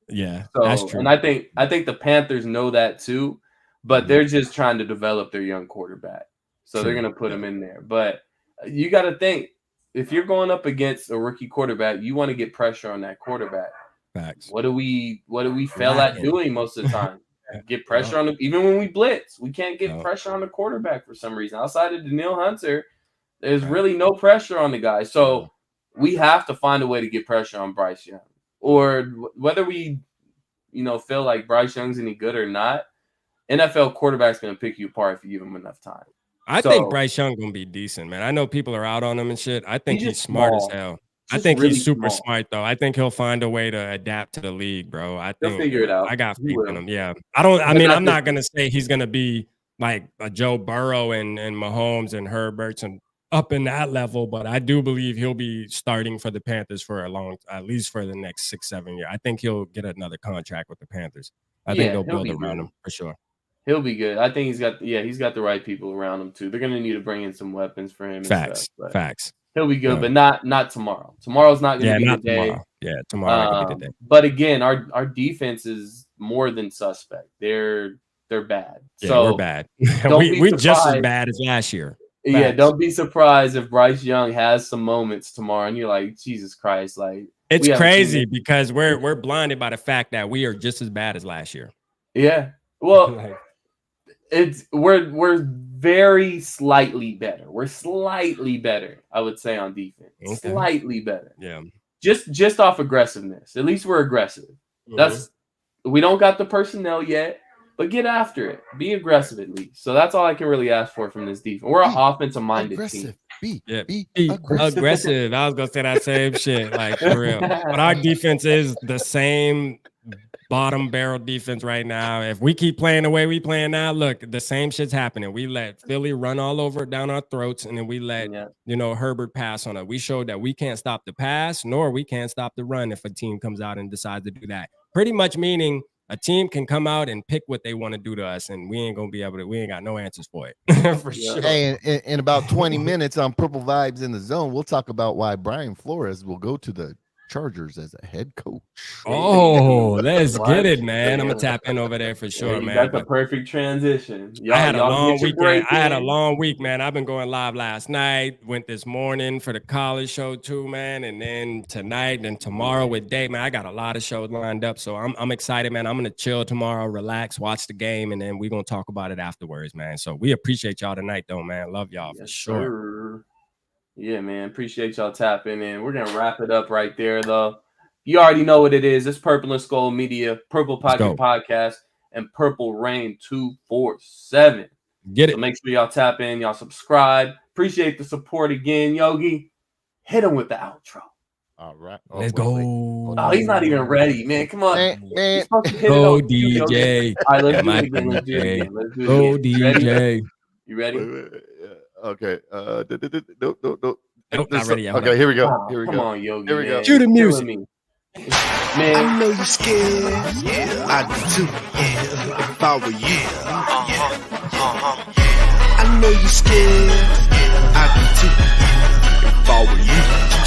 Yeah, so, that's true. And I think the Panthers know that too, but they're just trying to develop their young quarterback. So they're going to put him in there. But you got to think, if you're going up against a rookie quarterback, you want to get pressure on that quarterback. Facts. What do we fail at doing most of the time? Get pressure on them. Even when we blitz, we can't get pressure on the quarterback for some reason. Outside of Daniil Hunter, there's really no pressure on the guy. So we have to find a way to get pressure on Bryce Young. Or whether we, feel like Bryce Young's any good or not, NFL quarterback's going to pick you apart if you give him enough time. I think Bryce Young gonna be decent, man. I know people are out on him and shit. I think he's smart as hell. I think really he's super smart, though. I think he'll find a way to adapt to the league, bro. I think he'll figure it out. I got faith in him. Yeah. I'm not gonna say he's gonna be like a Joe Burrow and Mahomes and Herberts and up in that level, but I do believe he'll be starting for the Panthers for at least for the next 6-7 years. I think he'll get another contract with the Panthers. I think they'll build around him for sure. He'll be good. I think he's got the right people around him too. They're gonna need to bring in some weapons for him. Facts. He'll be good, but not tomorrow. Tomorrow's not gonna be the day. Tomorrow. Yeah, tomorrow could be the day. But again, our defense is more than suspect. They're bad. Yeah, so we're bad. we're just as bad as last year. Facts. Yeah, don't be surprised if Bryce Young has some moments tomorrow, and you're like, Jesus Christ, like it's crazy because we're blinded by the fact that we are just as bad as last year. Yeah, well. We're very slightly better. We're slightly better, I would say, on defense. Okay. Slightly better. Yeah. Just off aggressiveness. At least we're aggressive. We don't got the personnel yet, but get after it. Be aggressive at least. So that's all I can really ask for from this defense. We're an offensive-minded team. Be aggressive. I was gonna say that same shit, like for real. But our defense is the same bottom barrel defense right now. If we keep playing the way we playing now, look, the same shit's happening. We let Philly run all over down our throats, and then we let Herbert pass on it. We showed that we can't stop the pass, nor we can't stop the run if a team comes out and decides to do that. Pretty much meaning a team can come out and pick what they want to do to us, and we ain't gonna be able to. We ain't got no answers for it. For sure. Hey, in about 20 minutes on Purple Vibes in the Zone, we'll talk about why Brian Flores will go to the Chargers as a head coach. Oh, let's get it, man. I'm gonna tap in over there for sure, man. That's a perfect transition. I had a long weekend. I had a long week, man. I've been going live last night, went this morning for the college show too, man, and then tonight and tomorrow with Dave, man. I got a lot of shows lined up, so I'm excited, man. I'm gonna chill tomorrow, relax, watch the game, and then we're gonna talk about it afterwards, man. So we appreciate y'all tonight, though, man. Love y'all for sure. Sir. Yeah, man. Appreciate y'all tapping in. We're gonna wrap it up right there, though. You already know what it is. It's Purple and Skol'd Media, Purple Pocket Podcast, and Purple Rain 247. Get it. So make sure y'all tap in, y'all subscribe. Appreciate the support again, Yogi. Hit him with the outro. All right. Let's go. Oh, he's not even ready, man. Come on. Man. Go, DJ. All right, let's do it again. Let's do it again. Go, DJ. You ready? Okay. Nope, not ready. Okay, here we go. Come on, Yogi. Here we go. Cue the music. Man, I know you scared. Yeah, I do too. Yeah, if I were you. I know you scared. I do too. If I were you.